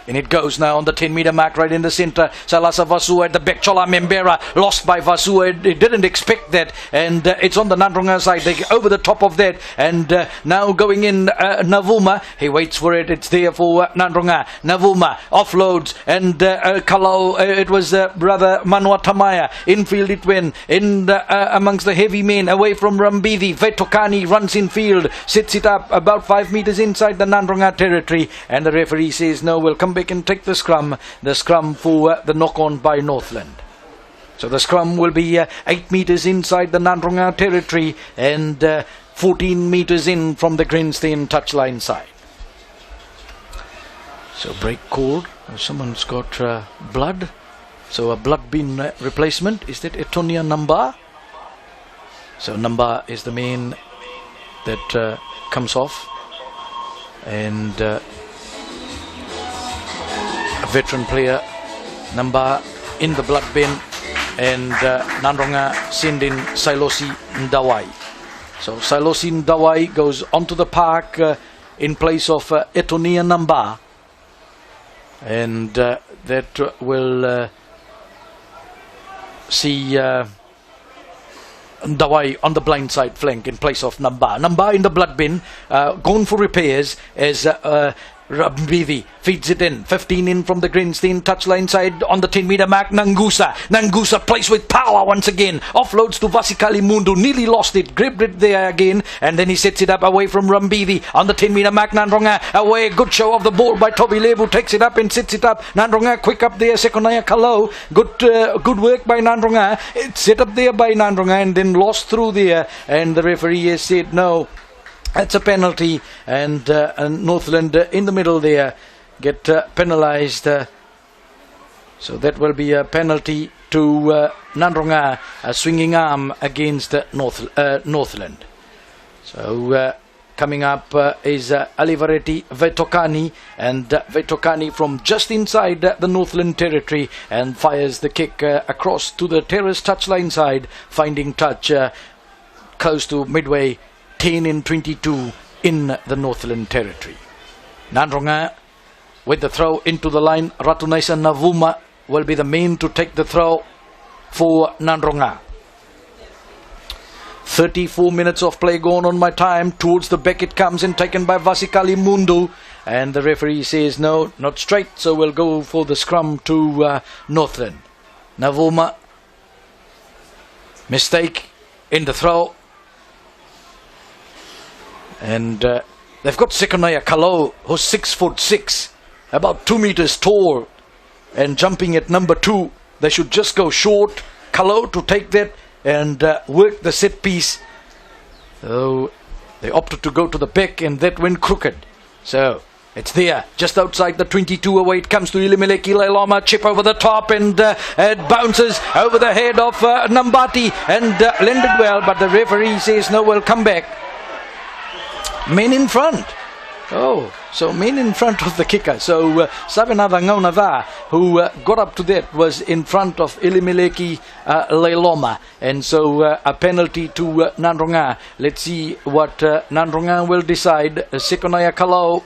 And it goes now on the 10-meter mark right in the center. Salasa Vasua at the back. Chola Membera lost by Vasua. It didn't expect that. And it's on the Nandronga side. They get over the top of that. And now going in Navuma. He waits for it. It's there for Nandronga. Navuma offloads. And Kalau, it was brother Manua Tamaya. Infield it went. In amongst the heavy men. Away from Rambithi. Vetokani runs infield. Sits it up about 5 meters inside the Nandronga territory. And the referee says no, we'll come back and take the scrum for the knock-on by Northland. So the scrum will be 8 meters inside the Nandronga territory and 14 meters in from the Greenstein touchline side. So break called. Someone's got blood. So a blood bin replacement. Is that Etonia Namba? So Namba is the man that comes off. And a veteran player, Namba, in the blood bin, and Nandronga send in Sailosi Ndawai. So Sailosi Ndawai goes onto the park in place of Etonia Namba, and that will see Ndawai on the blind side flank in place of Namba. Namba in the blood bin, gone for repairs as Rambithi feeds it in. 15 in from the Greenstein touchline side on the 10-meter mark. Nangusa plays with power once again. Offloads to Vasikali Mundu. Nearly lost it. Gripped it there again. And then he sets it up away from Rambithi on the 10-meter mark. Nandronga away. Good show of the ball by Toby Lebu. Takes it up and sets it up. Nandronga quick up there. Sekonaya Kalau. Good work by Nandronga. It's set up there by Nandronga and then lost through there. And the referee has said no. That's a penalty, and Northland in the middle there get penalised. So that will be a penalty to Nandronga, a swinging arm against Northland. So coming up is Alivaretti Vetokani, and Vetokani from just inside the Northland territory and fires the kick across to the terrace touchline side, finding touch close to midway. 10 in 22 in the Northland territory. Nandronga with the throw into the line. Ratunaisa Navuma will be the man to take the throw for Nandronga. 34 minutes of play gone on my time. Towards the back it comes and taken by Vasikali Mundu. And the referee says no, not straight. So we'll go for the scrum to Northland. Navuma. Mistake in the throw. And they've got Sekonaya Kalau, who's 6'6", about 2 meters tall, and jumping at number 2. They should just go short. Kalau to take that and work the set piece. So they opted to go to the back, and that went crooked. So it's there, just outside the 22. Away it comes to Ilimeleki Lailoma. Chip over the top, and it bounces over the head of Nambati and landed well. But the referee says no, we'll come back. Men in front. Oh, so men in front of the kicker. So Savinava Ngaunava, who got up to that, was in front of Ilimeleki Lailoma. And so a penalty to Nandronga. Let's see what Nandronga will decide. Sekonaya Kalau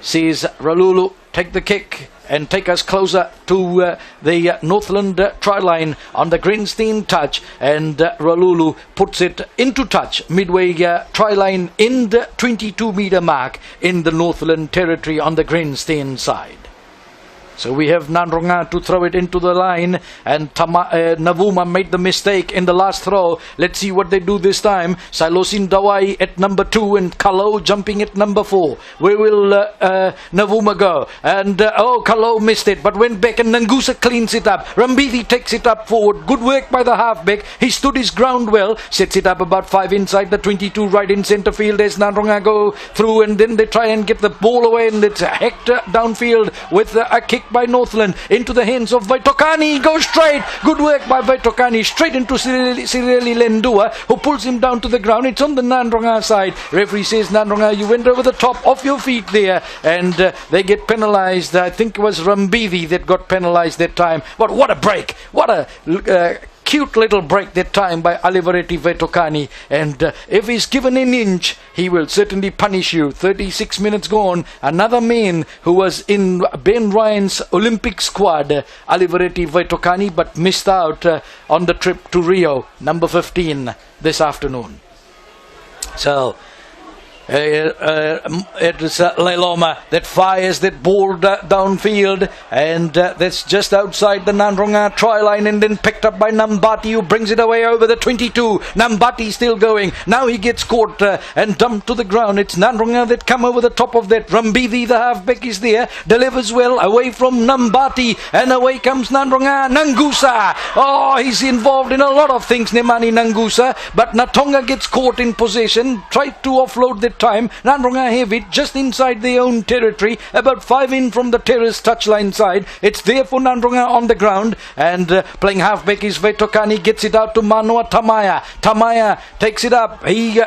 says Ralulu, take the kick and take us closer to the Northland try line on the Greenstein touch. And Ralulu puts it into touch midway try line in the 22-meter mark in the Northland territory on the Greenstein side. So we have Nandronga to throw it into the line, and Navuma made the mistake in the last throw. Let's see what they do this time. Sailosin Dawai at number 2 and Kalau jumping at number 4. Where will Navuma go? And Kalau missed it, but went back, and Nangusa cleans it up. Rambithi takes it up forward. Good work by the halfback. He stood his ground well. Sets it up about 5 inside the 22, right in centre field as Nandronga go through, and then they try and get the ball away, and it's hacked downfield with a kick by Northland into the hands of Vaitokani. Goes straight. Good work by Vaitokani. Straight into Sireli Lendua, who pulls him down to the ground. It's on the Nandronga side. Referee says, Nandronga, you went over the top of your feet there. And they get penalised. I think it was Rambithi that got penalised that time. But what a break. What a cute little break that time by Alivereti Vetokani, and if he's given an inch, he will certainly punish you. 36 minutes gone. Another man who was in Ben Ryan's Olympic squad, Alivereti Vetokani, but missed out on the trip to Rio, number 15 this afternoon. So it is Leiloma that fires that ball downfield, and that's just outside the Nandronga try line, and then picked up by Nambati, who brings it away over the 22. Nambati still going. Now he gets caught and dumped to the ground. It's Nandronga that come over the top of that. Rambithi, the halfback, is there, delivers well away from Nambati, and away comes Nandronga. Nangusa, oh, he's involved in a lot of things, Nemani Nangusa, but Natonga gets caught in possession, tried to offload that time. Nandronga have it just inside their own territory, about 5 in from the terrace touchline side. It's there for Nandronga on the ground, and playing halfback is Vetokani, gets it out to Manoa Tamaya. Tamaya takes it up, he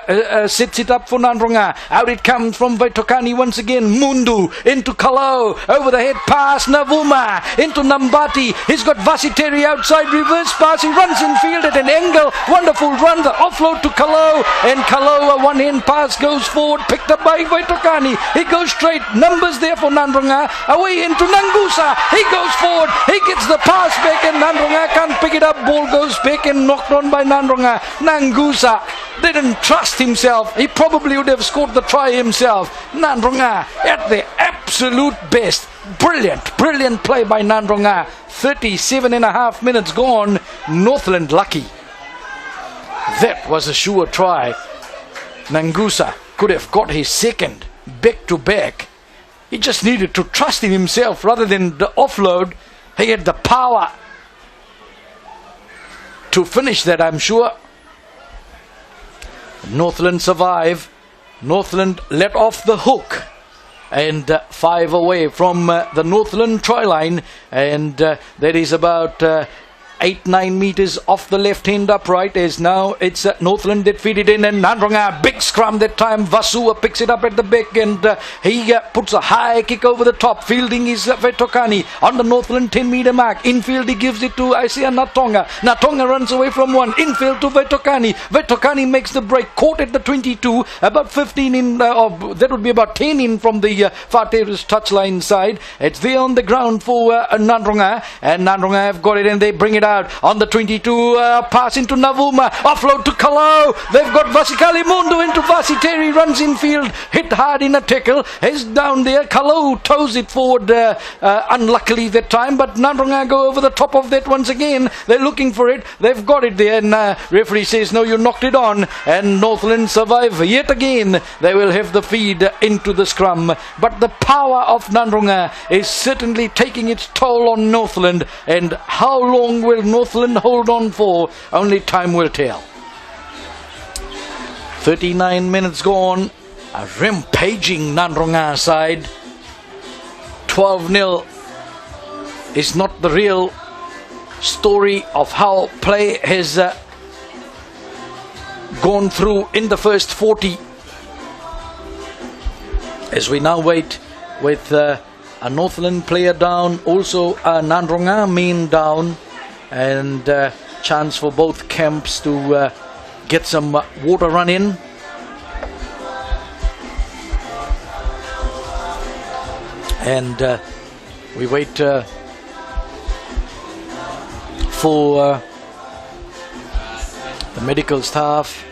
sets it up for Nandronga. Out it comes from Vetokani once again. Mundu into Kalau, over the head pass, Navuma into Nambati. He's got Vasiteri outside, reverse pass, he runs in field at an angle, wonderful run, the offload to Kalau, and Kalau, a one-hand pass goes forward, picked up by Vetokani. He goes straight, numbers there for Nandronga, away into Nangusa. He goes forward, he gets the pass back, and Nandronga can't pick it up. Ball goes back and knocked on by Nandronga. Nangusa didn't trust himself. He probably would have scored the try himself. Nandronga at their absolute best. Brilliant play by Nandronga. 37.5 minutes gone. Northland lucky. That was a sure try. Nangusa could have got his second back to back. He just needed to trust in himself rather than the offload. He had the power to finish that, I'm sure. Northland survive. Northland let off the hook, and 5 away from the Northland try line, and that is about 8-9 meters off the left-hand upright, as now it's Northland that feed it in, and Nandronga, big scrum that time. Vasua picks it up at the back, and he puts a high kick over the top. Fielding is Vetokani on the Northland 10-meter mark. Infield he gives it to Isaiah Natonga. Natonga runs away from one. Infield to Vetokani. Vetokani makes the break, caught at the 22, about 15 in, that would be about 10 in from the far terrace touchline side. It's there on the ground for Nandronga, and Nandronga have got it, and they bring it out on the 22, pass into Navuma, offload to Kalau. They've got Vasikali Mundu into Vasiteri, runs in field, hit hard in a tackle, is down there. Kalau toes it forward unluckily that time, but Nandronga go over the top of that once again. They're looking for it, they've got it there, and referee says no, you knocked it on, and Northland survive yet again. They will have the feed into the scrum, but the power of Nandronga is certainly taking its toll on Northland, and how long will Northland hold on for? Only time will tell. 39 minutes gone. A rampaging Nandronga side. 12-0 is not the real story of how play has gone through in the first 40. As we now wait with a Northland player down, also a Nandronga main down, and chance for both camps to get some water run in. And we wait for the medical staff.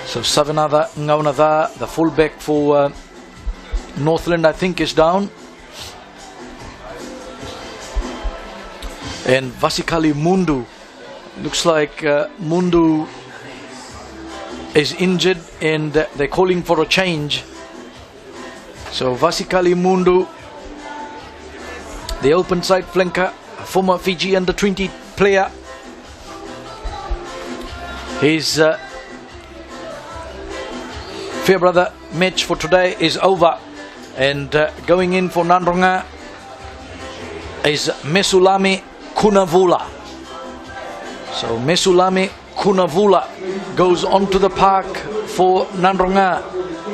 So Savanada Ngaunada, the fullback for Northland, I think, is down. And Vasikali Mundu, looks like Mundu is injured, and they're calling for a change. So Vasikali Mundu, the open side flanker, former Fiji under 20 player. His Fairbrother match for today is over, and going in for Nandronga is Mesulami Kunavula. So Mesulami Kunavula goes onto the park for Nandronga,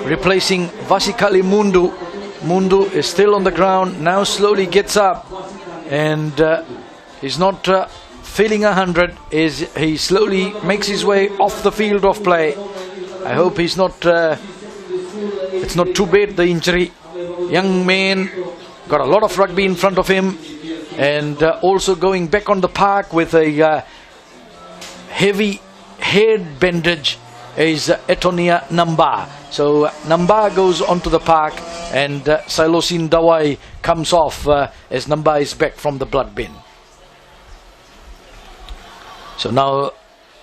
replacing Vasikali Mundu. Mundu is still on the ground, now slowly gets up, and He's not feeling 100. He slowly makes his way off the field of play. I hope he's not. It's not too bad, the injury. Young man, got a lot of rugby in front of him, and also going back on the park with a heavy head bandage is Etonia Namba. So Namba goes onto the park, and Silosin Dawai comes off as Namba is back from the blood bin. So now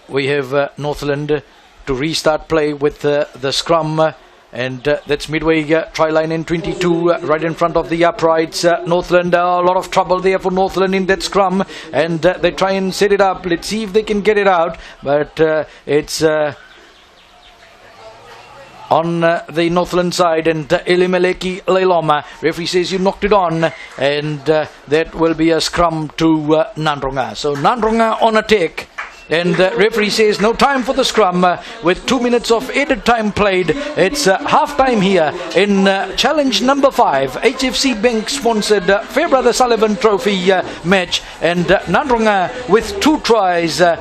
we have Northland to restart play with the scrum, and that's midway try line in 22, right in front of the uprights. Northland, a lot of trouble there for Northland in that scrum, and they try and set it up. Let's see if they can get it out, but it's on the Northland side, and Elimeleki Leiloma, referee says you knocked it on, and that will be a scrum to Nandronga. So Nandronga on attack, and referee says no time for the scrum with 2 minutes of added time played. It's half time here in challenge number 5, HFC Bank sponsored Fairbrother Sullivan Trophy match, and Nandronga with 2 tries, 1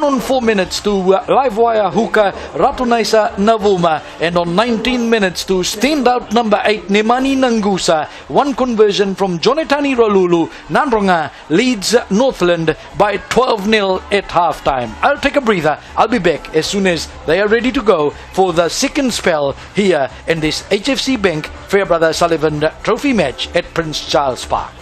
on 4 minutes to Livewire Huka Ratunaisa Navuma, and on 19 minutes to standout number 8 Nemani Nangusa. 1 conversion from Jonatani Rolulu. Nandronga leads Northland by 12-0 at half time. I'll take a breather. I'll be back as soon as they are ready to go for the second spell here in this HFC Bank Fairbrother Sullivan Trophy match at Prince Charles Park.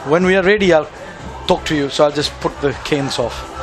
When we are ready, I'll talk to you, so I'll just put the canes off.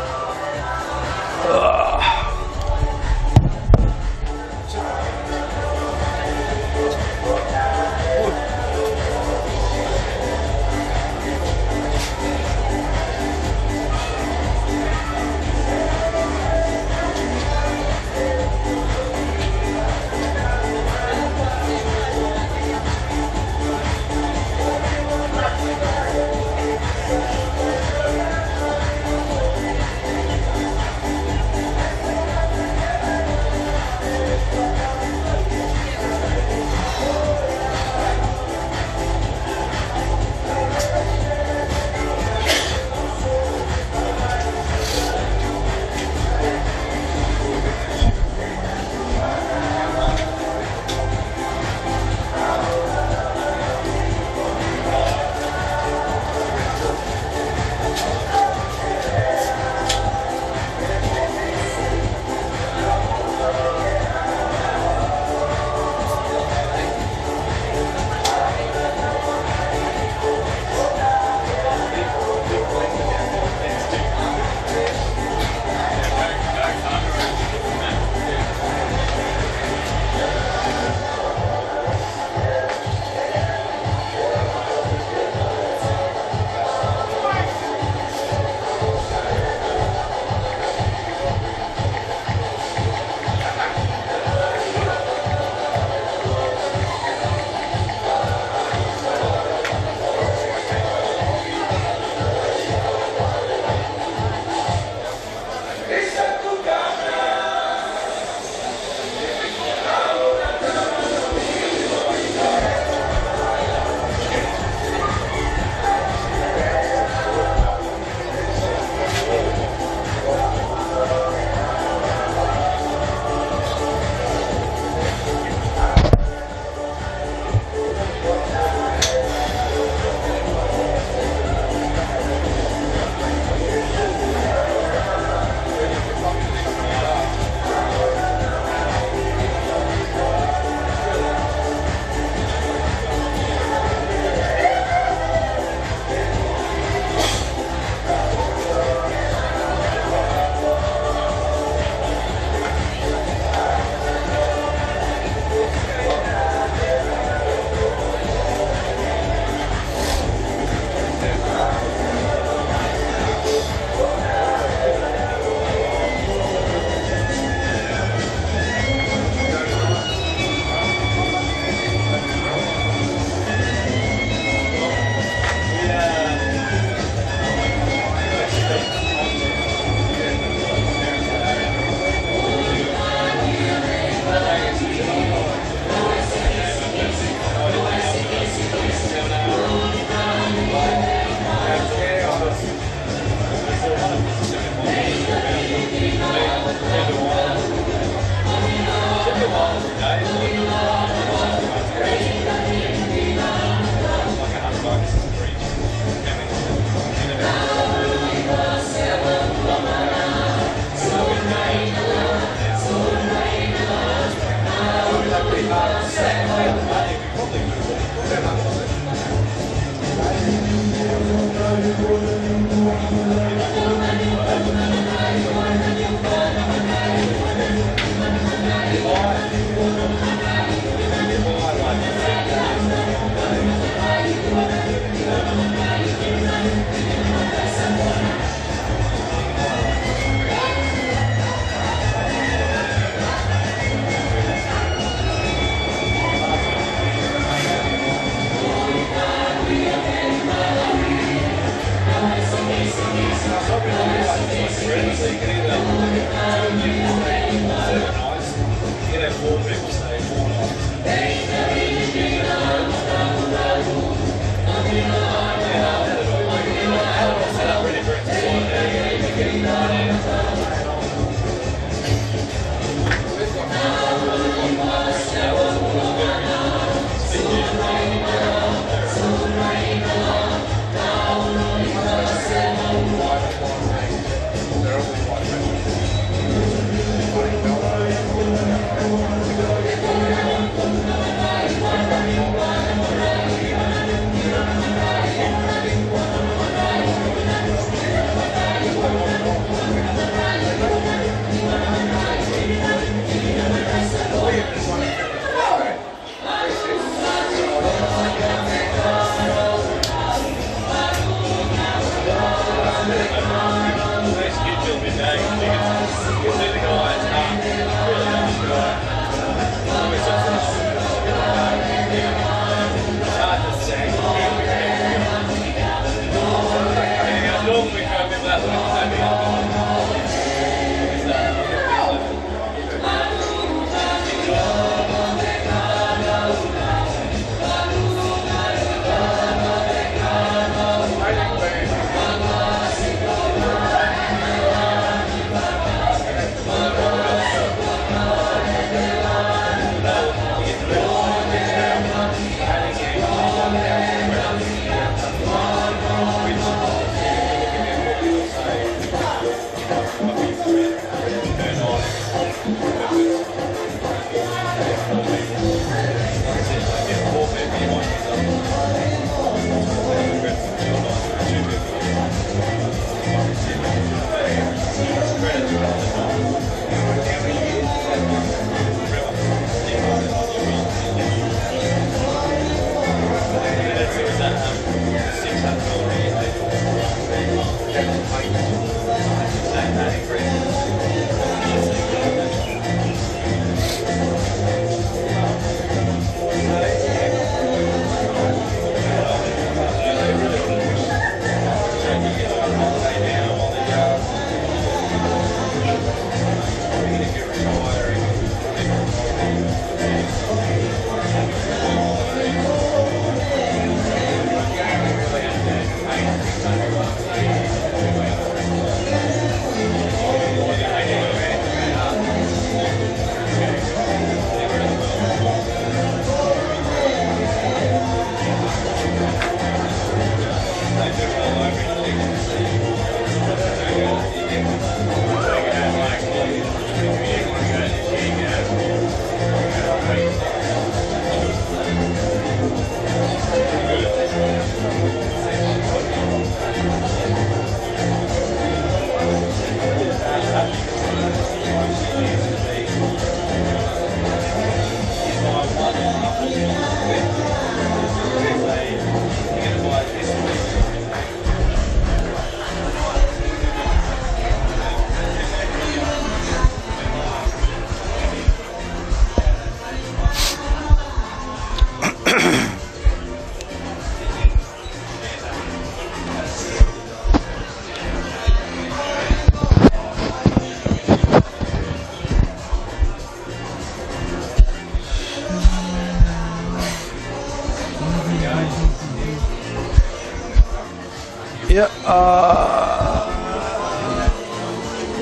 Yeah,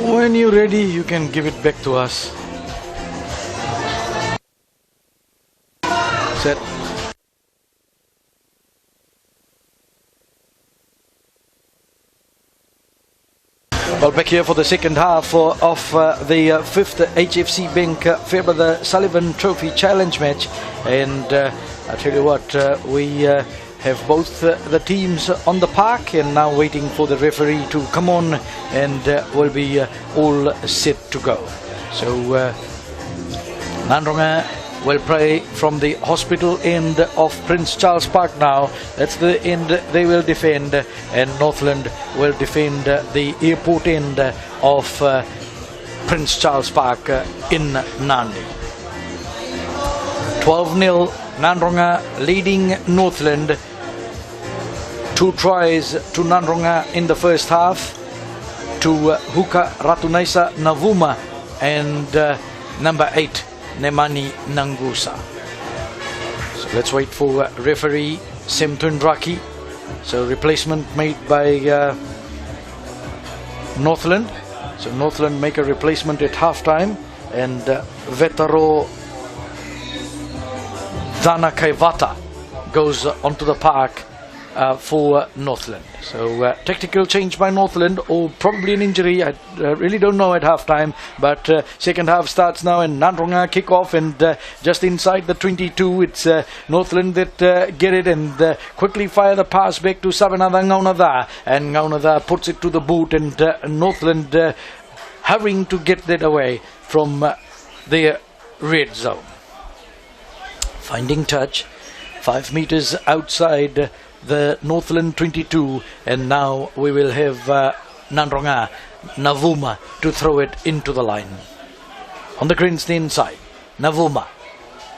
when you're ready, you can give it back to us. Set. Well, back here for the second half of the 5th HFC Bank Fairbrother Sullivan Trophy Challenge match, and I tell you what, we have both the teams on the park and now waiting for the referee to come on, and will be all set to go. So Nandronga will play from the hospital end of Prince Charles Park now. That's the end they will defend, and Northland will defend the airport end of Prince Charles Park in Nandi. 12-0, Nandronga leading Northland. 2 tries to Nandronga in the first half, to Huka Ratunaisa Navuma and number 8 Nemani Nangusa. So let's wait for referee Semtundraki. So replacement made by Northland. So Northland make a replacement at halftime, and Vetaro Dana Kaivata goes onto the park for Northland. So tactical change by Northland, or probably an injury, I really don't know at half time, but second half starts now, and Nandronga kick off, and just inside the 22 it's Northland that get it, and quickly fire the pass back to Savanada Ngaunada, and Ngaunada puts it to the boot, and Northland hurrying to get that away from their red zone. Finding touch 5 meters outside the Northland 22, and now we will have Nandronga Navuma to throw it into the line. On the greenstein side, Navuma.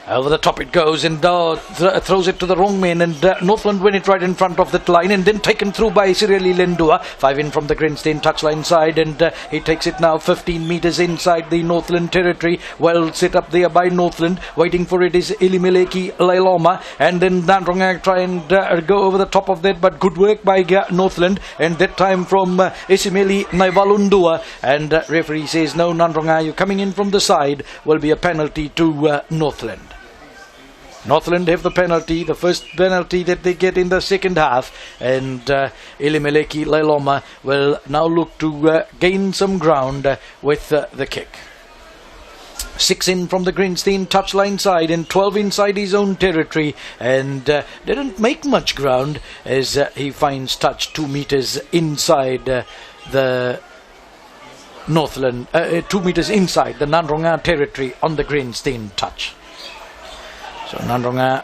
Over the top it goes, and throws it to the wrong man, and Northland win it right in front of that line, and then taken through by Sireli Lendua. 5 in from the greenstein touchline side, and he takes it now 15 meters inside the Northland territory. Well set up there by Northland. Waiting for it is Ilimeleki Lailoma, and then Nandronga try and go over the top of that, but good work by Northland, and that time from Isimeli Naivalundua, and referee says no, Nandronga, you're coming in from the side, will be a penalty to Northland. Northland have the penalty, the first penalty that they get in the second half, and Elimeleki Lailoma will now look to gain some ground with the kick. 6 in from the greenstein touchline side, and 12 inside his own territory, and didn't make much ground as he finds touch 2 meters inside the Northland, 2 meters inside the Nandronga territory on the greenstein touch. So Nandronga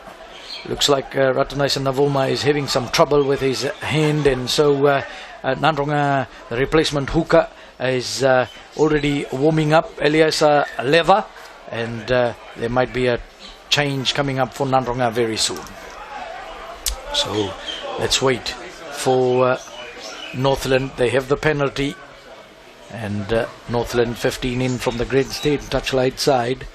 looks like Ratanaisa Navuma is having some trouble with his hand, and so Nandronga, the replacement hooker, is already warming up, Eliasa Leva, and there might be a change coming up for Nandronga very soon. So let's wait for Northland. They have the penalty, and Northland 15 in from the greenstein touchline side.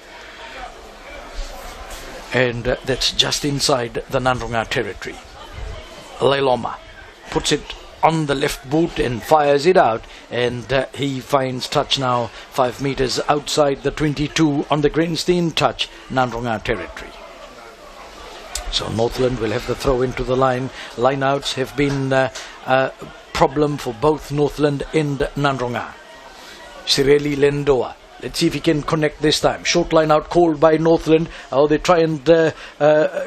And that's just inside the Nandronga territory. Lailoma puts it on the left boot and fires it out, and he finds touch now 5 meters outside the 22 on the greenstein touch, Nandronga territory. So Northland will have the throw into the line. Lineouts have been a problem for both Northland and Nandronga. Sireli Lendoa. Let's see if he can connect this time. Short line out called by Northland. Oh, they try and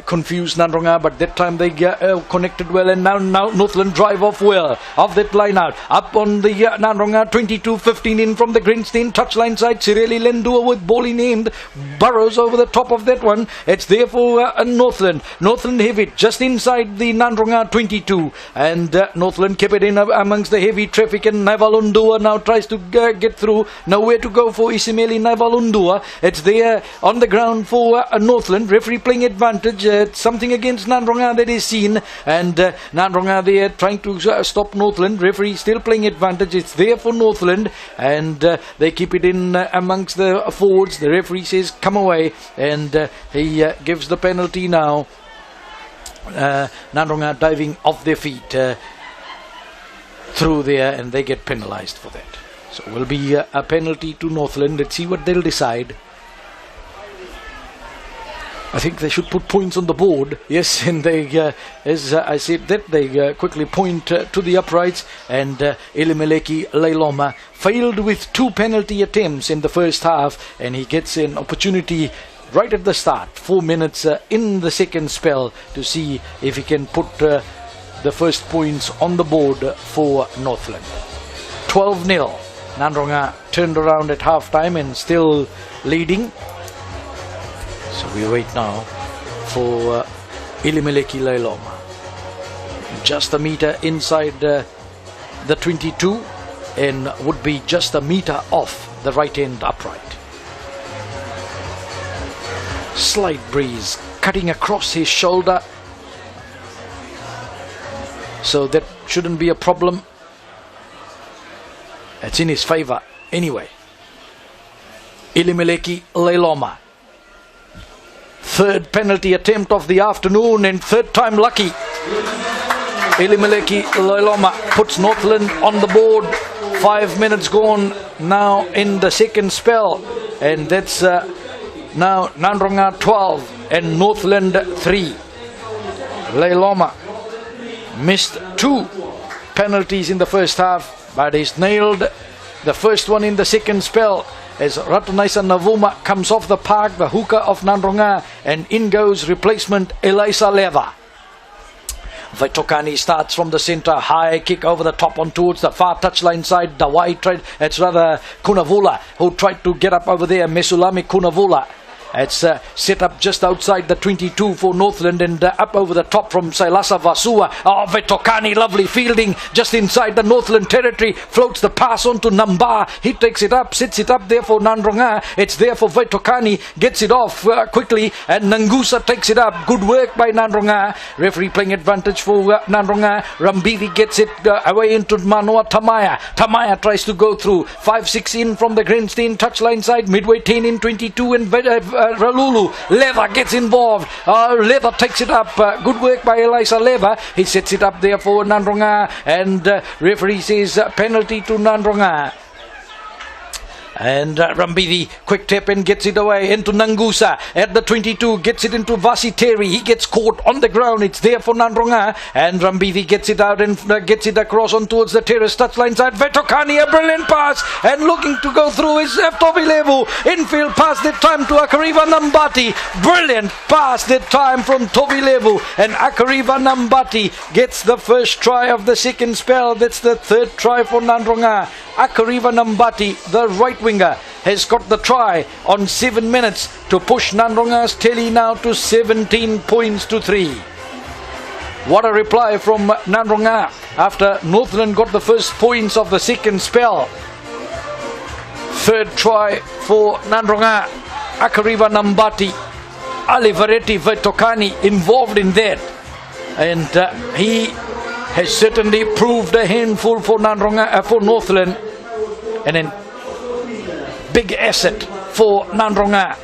confuse Nandronga, but that time they connected well, and now Northland drive off well of that line out. Up on the Nandronga 22-15 in from the greenstein touchline side. Sireli Lendua with ball in hand. Burrows over the top of that one. It's there for Northland. Northland have it just inside the Nandronga 22, and Northland kept it in amongst the heavy traffic, and Naivalundua now tries to get through. Nowhere to go for Isimeli Naivalundua. It's there on the ground for Northland. Referee playing advantage. Something against Nandronga that is seen, and Nandronga there trying to stop Northland. Referee still playing advantage. It's there for Northland, and they keep it in amongst the forwards. The referee says come away, and he gives the penalty now. Nandronga diving off their feet through there, and they get penalised for that. So will be a penalty to Northland. Let's see what they'll decide. I think they should put points on the board. Yes, and they, as I said that, they quickly point to the uprights, and Elimeleki Leiloma failed with 2 penalty attempts in the first half, and he gets an opportunity right at the start, 4 minutes in the second spell, to see if he can put the first points on the board for Northland. 12-0. Nandronga turned around at half-time and still leading. So we wait now for Elimeleki Leiloma. Just a meter inside the 22 and would be just a meter off the right end upright. Slight breeze cutting across his shoulder, so that shouldn't be a problem. It's in his favor anyway. Elimeleki Leiloma. Third penalty attempt of the afternoon and third time lucky. Elimeleki Leiloma puts Northland on the board. 5 minutes gone now in the second spell, and that's now Nandronga 12 and Northland 3. Leiloma missed 2 penalties in the first half, but he's nailed the first one in the second spell as Ratanaisa Navuma comes off the park, the hooker of Nandronga, and in goes replacement Elisa Leva. Vaitokani starts from the centre, high kick over the top on towards the far touchline side. The wide trade, it's rather Kunavula who tried to get up over there, Mesulami Kunavula. It's set up just outside the 22 for Northland, and up over the top from Sailasa Vasua. Oh, Vetokani, lovely fielding just inside the Northland territory. Floats the pass on to Namba. He takes it up, sits it up there for Nandronga. It's there for Vetokani. Gets it off quickly, and Nangusa takes it up. Good work by Nandronga. Referee playing advantage for Nandronga. Rambivi gets it away into Manoa Tamaya. Tamaya tries to go through. 5-6 in from the grandstand touchline side. Midway 10 in 22, and Ralulu. Leva gets involved. Leva takes it up. Good work by Elisa Leva. He sets it up there for Nandronga, and referee says penalty to Nandronga. And Rambivi, quick tap and gets it away into Nangusa at the 22, gets it into Vasiteri. He gets caught on the ground. It's there for Nandronga, and Rambivi gets it out and gets it across on towards the terrace touchline side. Vetokani, a brilliant pass, and looking to go through is Tovilevu. Infield pass that time to Akariva Nambati. Brilliant pass that time from Tovilevu, and Akariva Nambati gets the first try of the second spell. That's the third try for Nandronga. Akariva Nambati, the right winger, has got the try on 7 minutes to push Nandronga's tally now to 17 points to 3. What a reply from Nandronga after Northland got the first points of the second spell. Third try for Nandronga. Akariva Nambati, Alivaretti Vetokani involved in that, and he has certainly proved a handful for Nandronga, for Northland, and then big asset for Nandronga.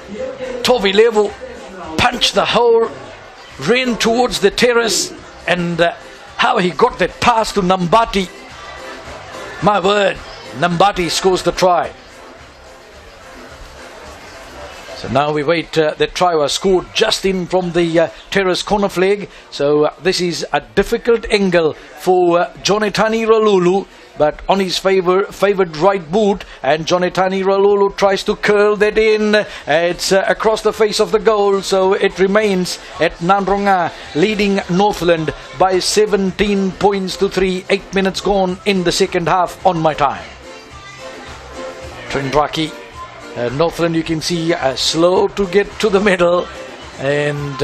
Tovilevu punched the hole, ran towards the terrace, and how he got that pass to Nambati. My word, Nambati scores the try. So now we wait. The try was scored just in from the terrace corner flag. So this is a difficult angle for Jonatani Ralulu, but on his favoured right boot, and Jonatani Ralulu tries to curl that in. It's across the face of the goal, so it remains at Nandronga leading Northland by 17 points to 3. 8 minutes gone in the second half on my time. Trendraki, Northland, you can see slow to get to the middle, and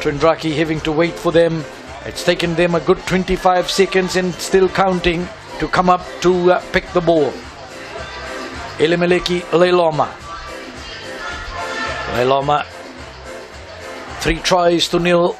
Trendraki having to wait for them. It's taken them a good 25 seconds and still counting to come up to pick the ball. Elimeleki Leiloma. Leiloma, 3 tries to 0,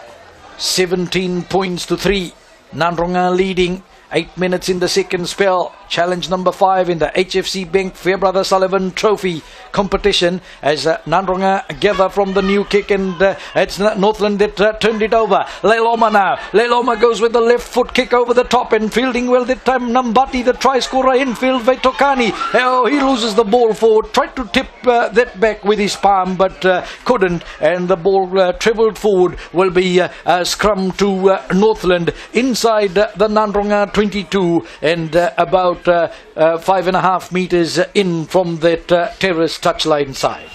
17 points to 3. Nandronga leading, 8 minutes in the second spell. challenge number 5 in the HFC Bank Fairbrother Sullivan Trophy competition as Nandronga gather from the new kick, and it's Northland that turned it over. Leiloma now. Leiloma goes with the left foot kick over the top and fielding well that time. Nambati, the try scorer, infield Vaitokani. Oh, he loses the ball forward. Tried to tip that back with his palm but couldn't, and the ball travelled forward. Will be a scrum to Northland inside the Nandronga 22 and about 5.5 metres in from that terrace touchline side.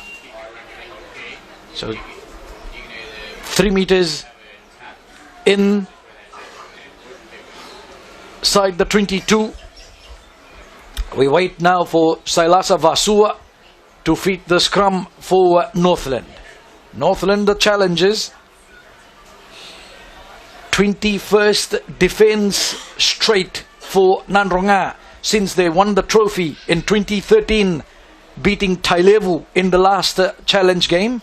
So 3 metres inside the 22. We wait now for Sailasa Vasua to feed the scrum for Northland. Northland the challengers. 21st defence straight for Nandronga since they won the trophy in 2013, beating Tailevu in the last challenge game.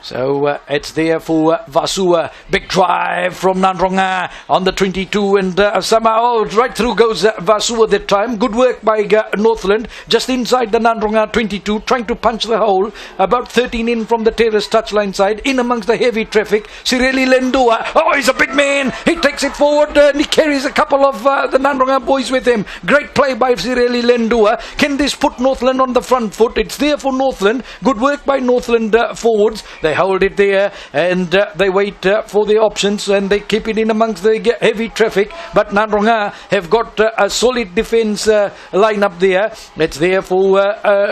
So it's there for Vasua. Big drive from Nandronga on the 22 and somehow right through goes Vasua that time. Good work by Northland just inside the Nandronga 22, trying to punch the hole. About 13 in from the terrace touchline side, in amongst the heavy traffic. Sireli Lendua, oh, he's a big man. He takes it forward and he carries a couple of the Nandronga boys with him. Great play by Sireli Lendua. Can this put Northland on the front foot? It's there for Northland. Good work by Northland forwards. They hold it there and they wait for the options and they keep it in amongst the heavy traffic, but Nandronga have got a solid defence line up there. It's there for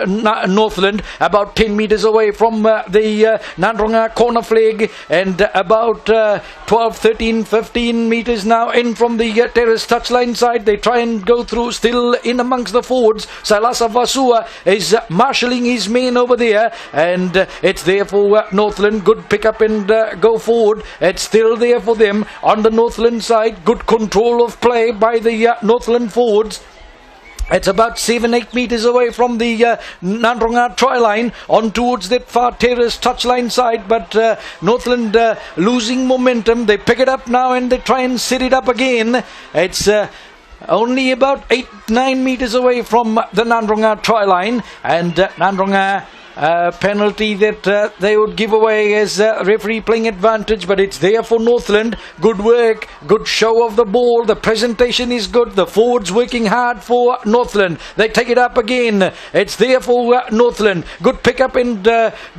Northland, about 10 metres away from the Nandronga corner flag, and about 12, 13, 15 metres now in from the terrace touchline side. They try and go through, still in amongst the forwards. Sailasa Vasua is marshalling his men over there, and it's there for Northland. Good pick up and go forward. It's still there for them on the Northland side. Good control of play by the Northland forwards. It's about 7-8 metres away from the Nandronga try line on towards that far terrace touchline side, but Northland losing momentum. They pick it up now and they try and set it up again. It's only about 8-9 metres away from the Nandronga try line, and Nandronga penalty that they would give away as referee playing advantage, but it's there for Northland. Good work, good show of the ball. The presentation is good. The forwards working hard for Northland. They take it up again. It's there for Northland. Good pick up and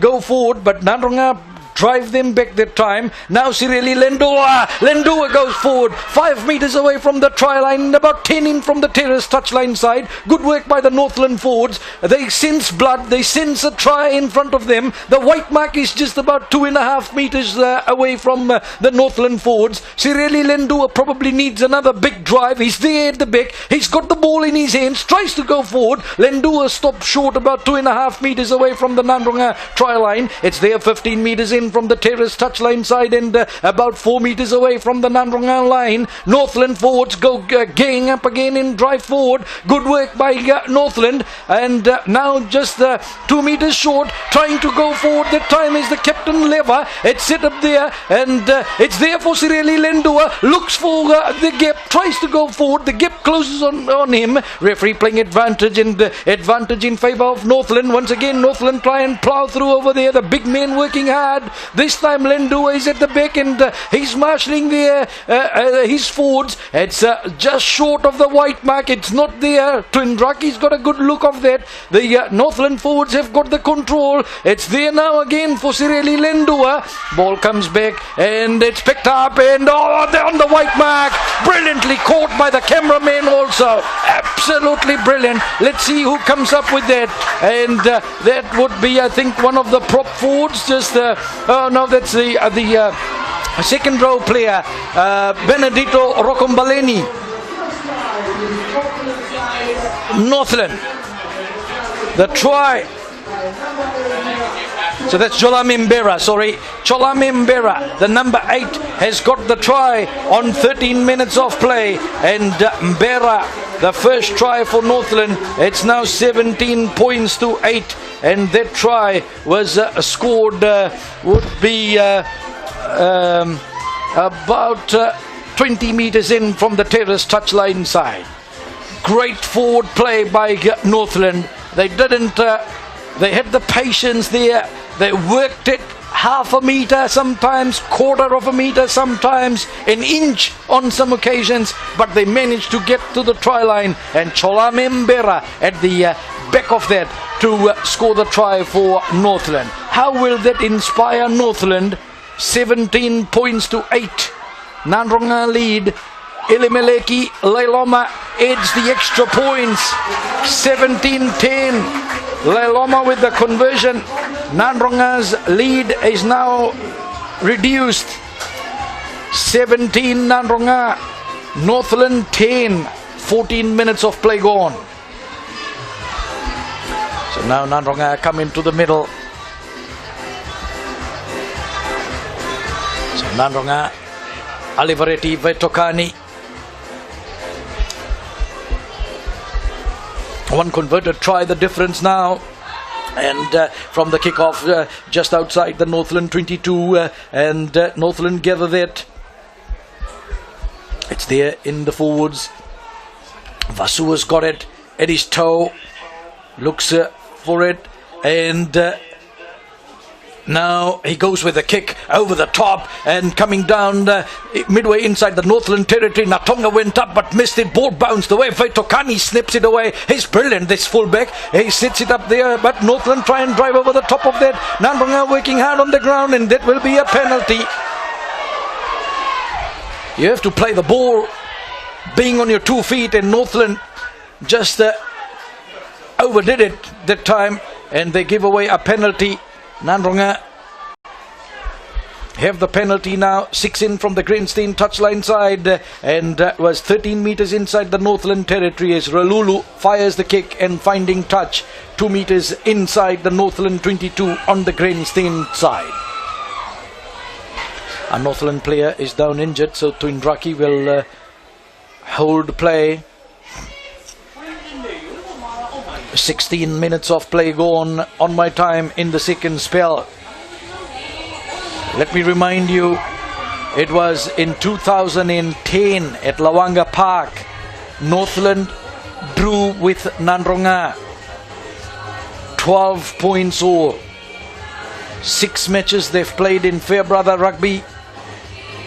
go forward, but Nandronga drive them back that time. Now Sireli Lendua. Lendua goes forward 5 metres away from the try line and about 10 in from the terrace touchline side. Good work by the Northland forwards. They sense blood. They sense a try in front of them. The white mark is just about 2.5 metres away from the Northland forwards. Sireli Lendua probably needs another big drive. He's there at the back. He's got the ball in his hands. Tries to go forward. Lendua stops short about 2.5 metres away from the Nandronga try line. It's there 15 metres in from the terrace touchline side and about 4 metres away from the Nandronga line. Northland forwards go gang up again and drive forward. Good work by Northland, and now just 2 metres short, trying to go forward. That time is the captain lever. It's set up there and it's there for Sireli Lendua. Looks for the gap, tries to go forward. The gap closes on him. Referee playing advantage and advantage in favour of Northland. Once again Northland try and plough through over there. The big men working hard. This time Lendua is at the back and he's marshalling there his forwards. It's just short of the white mark. It's not there. Twindraki's got a good look of that. The Northland forwards have got the control. It's there now again for Sireli Lendua. Ball comes back and it's picked up and they're on the white mark. Brilliantly caught by the cameraman also. Absolutely brilliant. Let's see who comes up with that. And that would be, I think, one of the prop forwards. Just no, that's the second row player, Benedito Rocombaleni. Northland. The try. So that's Cholamembera, sorry. Cholamembera, the number 8, has got the try on 13 minutes of play. And Mbera, the first try for Northland. It's now 17 points to 8. And that try was scored, would be about 20 metres in from the terrace touchline side. great forward play by Northland. They didn't, they had the patience there. They worked it half a meter sometimes, quarter of a meter sometimes, an inch on some occasions, but they managed to get to the try line, and Chola Membera at the back of that to score the try for Northland. How will that inspire Northland? 17 points to 8. Nandronga lead. Ilimeleki Leiloma adds the extra points. 17-10. Leiloma with the conversion. Nandronga's lead is now reduced. 17 Nandronga. Northland 10. 14 minutes of play gone. So now Nandronga come into the middle. So Nandronga, Alivaretti, Vetokani. One converted try, the difference now. And from the kickoff just outside the Northland 22, and Northland gather that. It's there in the forwards. Vasu has got it at his toe. Looks for it, and now he goes with a kick over the top and coming down midway inside the Northland territory. Natonga went up but missed it. Ball bounced away. Vaitokani snips it away. He's brilliant, this fullback. He sits it up there, but Northland try and drive over the top of that. Nandronga working hard on the ground, and that will be a penalty. You have to play the ball being on your 2 feet, and Northland just overdid it that time, and they give away a penalty. Nandronga have the penalty now. 6 in from the Greenstein touchline side, and was 13 meters inside the Northland territory as Ralulu fires the kick and finding touch 2 meters inside the Northland 22 on the Greenstein side. A Northland player is down injured, so Tuindraki will hold play. 16 minutes of play gone on my time in the second spell. Let me remind you, it was in 2010 at Lawanga Park. Northland drew with Nandronga. 12 points all. 6 matches they've played in Fairbrother Rugby.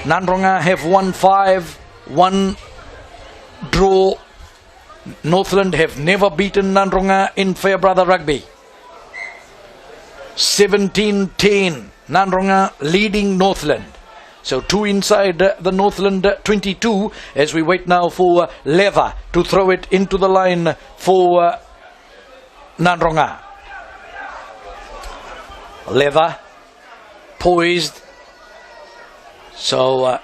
Nandronga have won 5, 1 draw. Northland have never beaten Nandronga in Fairbrother Rugby. 17-10. Nandronga leading Northland. So 2 inside the Northland 22 as we wait now for Leather to throw it into the line for Nandronga. Leather poised. So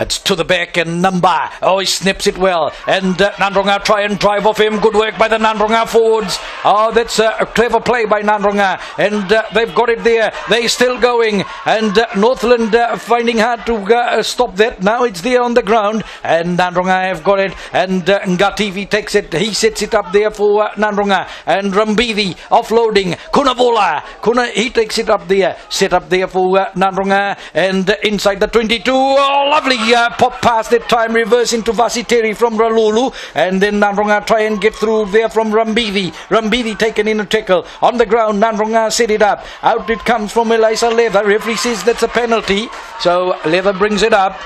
it's to the back, and Number, oh, he snips it well, and Nandronga try and drive off him. Good work by the Nandronga forwards. Oh, that's a clever play by Nandronga, and they've got it there. They're still going, and Northland finding hard to stop that. Now it's there on the ground, and Nandronga have got it, and Ngativi takes it. He sets it up there for Nandronga, and Rambivi offloading. Kunavola, he takes it up there, set up there for Nandronga, and inside the 22. Oh, lovely pop pass that time, reverse into Vasiteri from Ralulu, and then Nandronga try and get through there from Rambivi. Rambivi taken in a tackle on the ground. Nandronga set it up. Out it comes from Elisa Leather. Referee says that's a penalty, so Leather brings it up.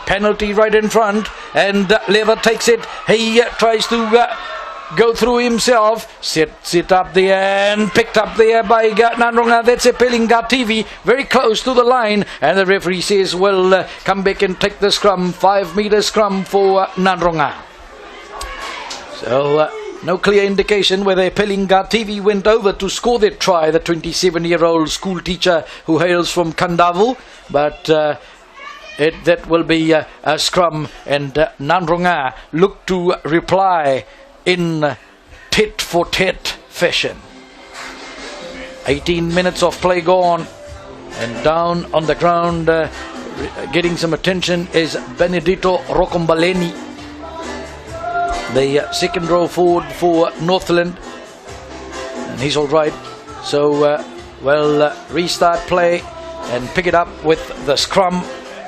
Penalty right in front, and Leather takes it. He tries to go through himself, sit up there and picked up there by Nandronga. That's a Pelinga TV, very close to the line, and the referee says, well, come back and take the scrum. 5 meter scrum for Nandronga. So no clear indication whether Pelinga TV went over to score that try, the 27-year-old school teacher who hails from Kandavu, but that will be a scrum, and Nandronga look to reply in tit-for-tat fashion. 18 minutes of play gone, and down on the ground getting some attention is Benedito Rocombaleni, the second row forward for Northland, and he's all right. So we'll restart play and pick it up with the scrum,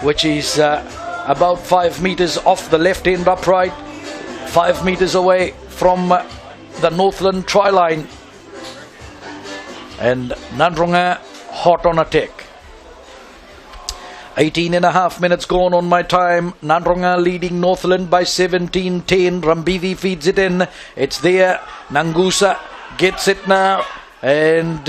which is about 5 meters off the left end upright. 5 meters away from the Northland try line. And Nandronga hot on attack. 18.5 minutes gone on my time. Nandronga leading Northland by 17-10. Rambivi feeds it in. It's there. Nangusa gets it now. And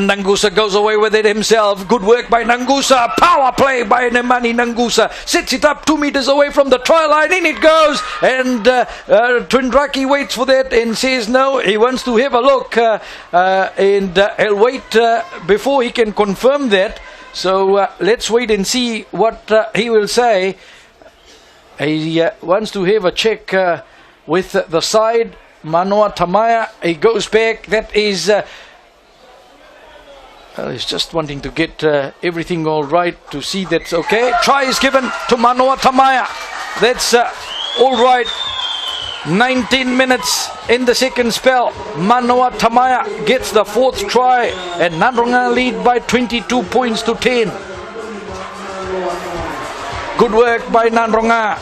Nangusa goes away with it himself. Good work by Nangusa. Power play by Nemani Nangusa. Sets it up 2 meters away from the try line. In it goes. And Twindraki waits for that and says no. He wants to have a look. And he'll wait before he can confirm that. So let's wait and see what he will say. He wants to have a check with the side. Manoa Tamaya, he goes back. That is... he's just wanting to get everything all right to see that's okay. Try is given to Manoa Tamaya. That's all right. 19 minutes in the second spell. Manoa Tamaya gets the 4th try and Nandronga lead by 22 points to 10. Good work by Nandronga.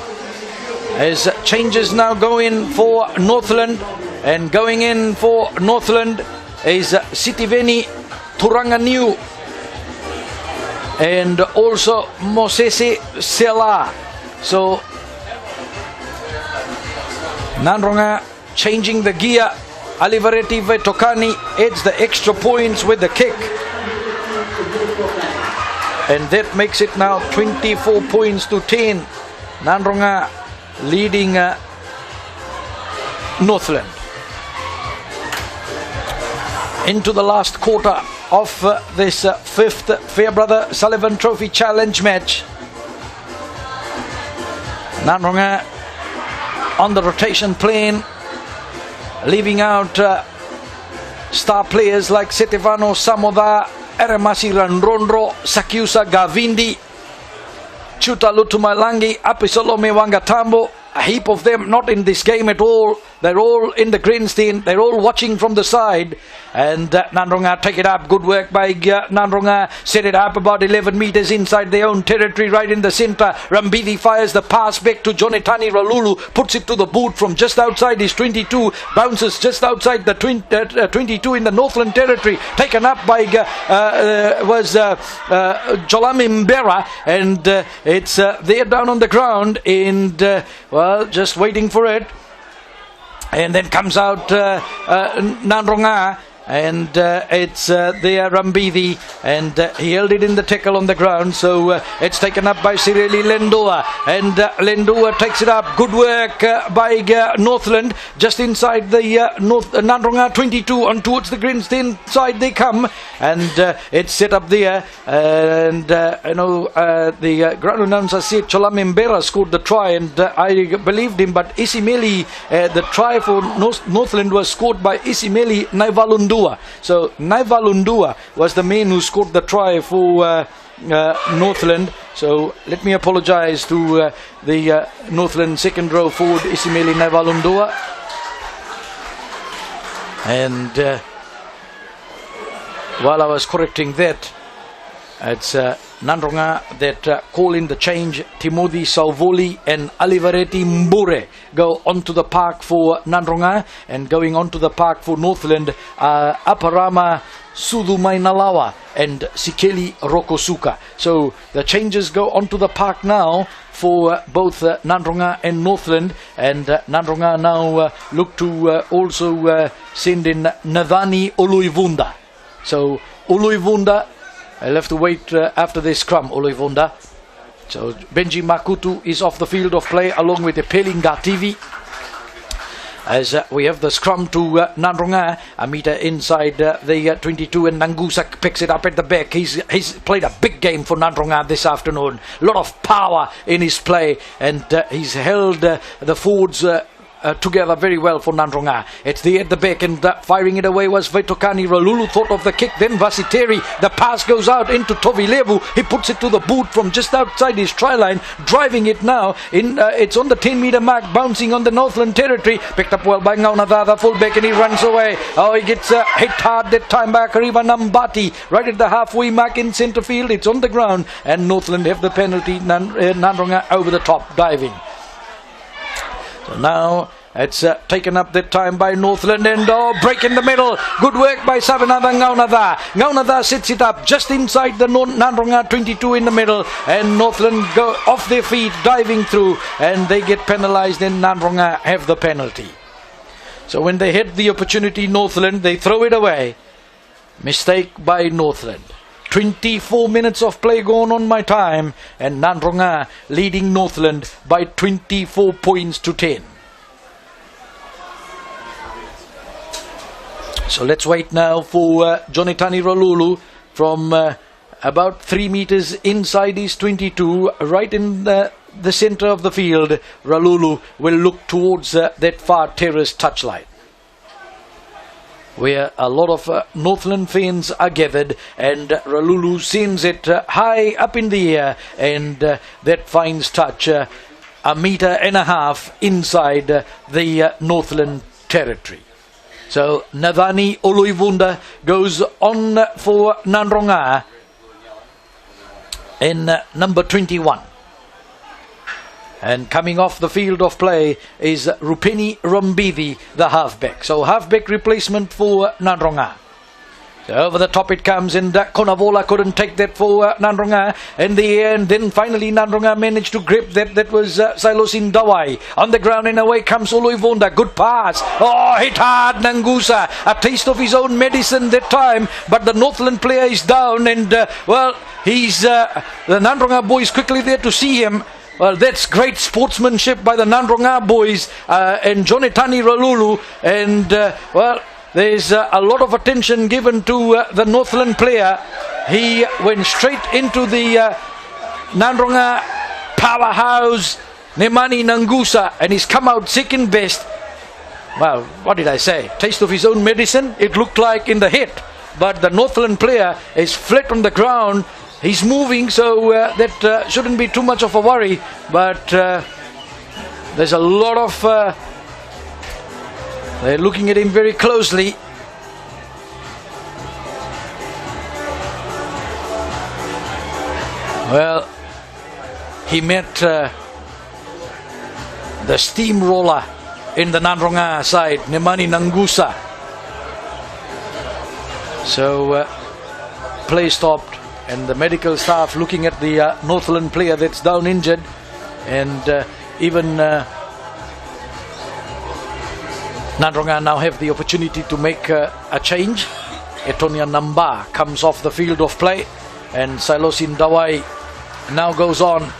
As changes now go in for Northland, and going in for Northland is Sitiveni Turanganiu and also Mosese Sela. So Nandronga changing the gear. Alivareti Vetokani adds the extra points with the kick. And that makes it now 24 points to 10. Nandronga leading Northland. Into the last quarter of this 5th Fairbrother Sullivan Trophy Challenge match. Nandronga on the rotation plane, leaving out star players like Setevano Samoda, Eremasi Randrondro, Sakiusa Gavindi, Chuta Lutumalangi, Apisolome Wangatambo. A heap of them not in this game at all. They're all in the grandstand. They're all watching from the side. And Nandronga take it up. Good work by Nandronga. Set it up about 11 meters inside their own territory, right in the centre. Rambidi fires the pass back to Jonatani Ralulu. Puts it to the boot from just outside his 22. Bounces just outside the 22 in the Northland territory. Taken up by Jolami Mbera. And it's there down on the ground. And well, just waiting for it. And then comes out Nandronga, and it's there Rambivi, and he held it in the tackle on the ground, so it's taken up by Sireli Lendua, and Lendua takes it up. Good work by Northland, just inside the Nandronga 22, and towards the grandstand side they come, and it's set up there, and I know the ground announcer said Cholamimbera scored the try, and I believed him, but Isimeli, the try for Northland was scored by Isimeli Naivalundua. So Naivalundua was the man who scored the try for Northland. So let me apologize to the Northland second row forward Isimeli Naivalundua. And while I was correcting that, it's Nandronga that call in the change. Timothy Salvoli and Alivareti Mbure go onto the park for Nandronga, and going onto the park for Northland, Aparama Sudumainalawa and Sikeli Rokosuka. So the changes go onto the park now for both Nandronga and Northland, and Nandronga now look to also send in Navani Oluivunda. So Oluivunda, I'll have to wait after this scrum, Oluivunda. So Benji Makutu is off the field of play along with the Pelinga TV. As we have the scrum to Nandronga, a meter inside the 22, and Nangusa picks it up at the back. He's played a big game for Nandronga this afternoon. A lot of power in his play, and he's held the forwards together very well for Nandronga. It's there at the back, and firing it away was Vetokani. Ralulu thought of the kick, then Vasiteri. The pass goes out into Tovilevu. He puts it to the boot from just outside his try line, driving it now. It's on the 10-meter mark, bouncing on the Northland territory. Picked up well by Ngaunadada, fullback, and he runs away. Oh, he gets hit hard that time by Kariva Nambati, right at the halfway mark in centre field. It's on the ground, and Northland have the penalty. Nandronga over the top, diving. So now it's taken up that time by Northland and break in the middle. Good work by Savanatha Ngaunatha. Ngaunatha sets it up just inside the Nandronga 22 in the middle, and Northland go off their feet diving through, and they get penalised and Nandronga have the penalty. So when they had the opportunity, Northland, they throw it away. Mistake by Northland. 24 minutes of play gone on my time, and Nandronga leading Northland by 24 points to 10. So let's wait now for Jonatani Ralulu from about 3 meters inside his 22, right in the centre of the field. Ralulu will look towards that far terrace touchline, where a lot of Northland fans are gathered, and Ralulu sends it high up in the air, and that finds touch 1.5 meters inside the Northland territory. So Navani Oloivunda goes on for Nandronga in number 21. And coming off the field of play is Rupeni Rambivi, the halfback. So halfback replacement for Nandronga. So over the top it comes, and Konavola couldn't take that for Nandronga in the end. Then finally Nandronga managed to grip that. That was Silosin Dawai. On the ground and away comes Oloivonda. Good pass. Oh, hit hard Nangusa. A taste of his own medicine that time. But the Northland player is down, and he's the Nandronga boys quickly there to see him. Well, that's great sportsmanship by the Nandronga boys and Jonatani Ralulu. And, there's a lot of attention given to the Northland player. He went straight into the Nandronga powerhouse, Nemani Nangusa, and he's come out second best. Well, what did I say? Taste of his own medicine? It looked like in the hit. But the Northland player is flat on the ground. He's moving, so that shouldn't be too much of a worry. But there's a lot of... they're looking at him very closely. Well, he met the steamroller in the Nandronga side, Nemani Nangusa. So, play stopped, and the medical staff looking at the Northland player that's down injured, and even Nandronga now have the opportunity to make a change. Etonia Namba comes off the field of play, and Silosin Dawai now goes on.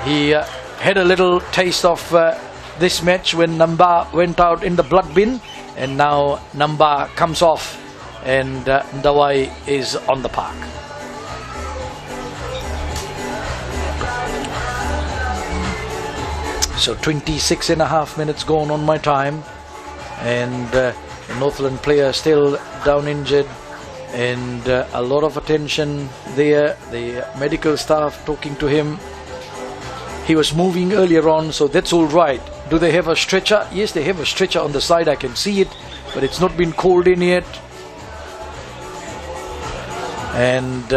He had a little taste of this match when Namba went out in the blood bin, and now Namba comes off, and Dawai is on the park. So 26.5 minutes gone on my time, and the Northland player still down injured, and a lot of attention there. The medical staff talking to him. He was moving earlier on, so that's all right. Do they have a stretcher? Yes, they have a stretcher on the side. I can see it, but it's not been called in yet. And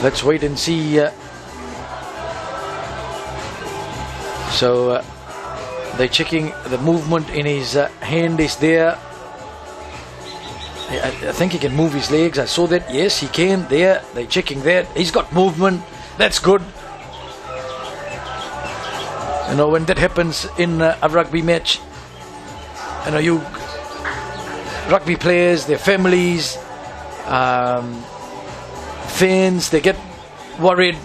let's wait and see. So they're checking the movement in his hand is there. I think he can move his legs. I saw that. Yes, he can. There, they're checking that. He's got movement. That's good. You know, when that happens in a rugby match, you know, you rugby players, their families, fans, they get worried.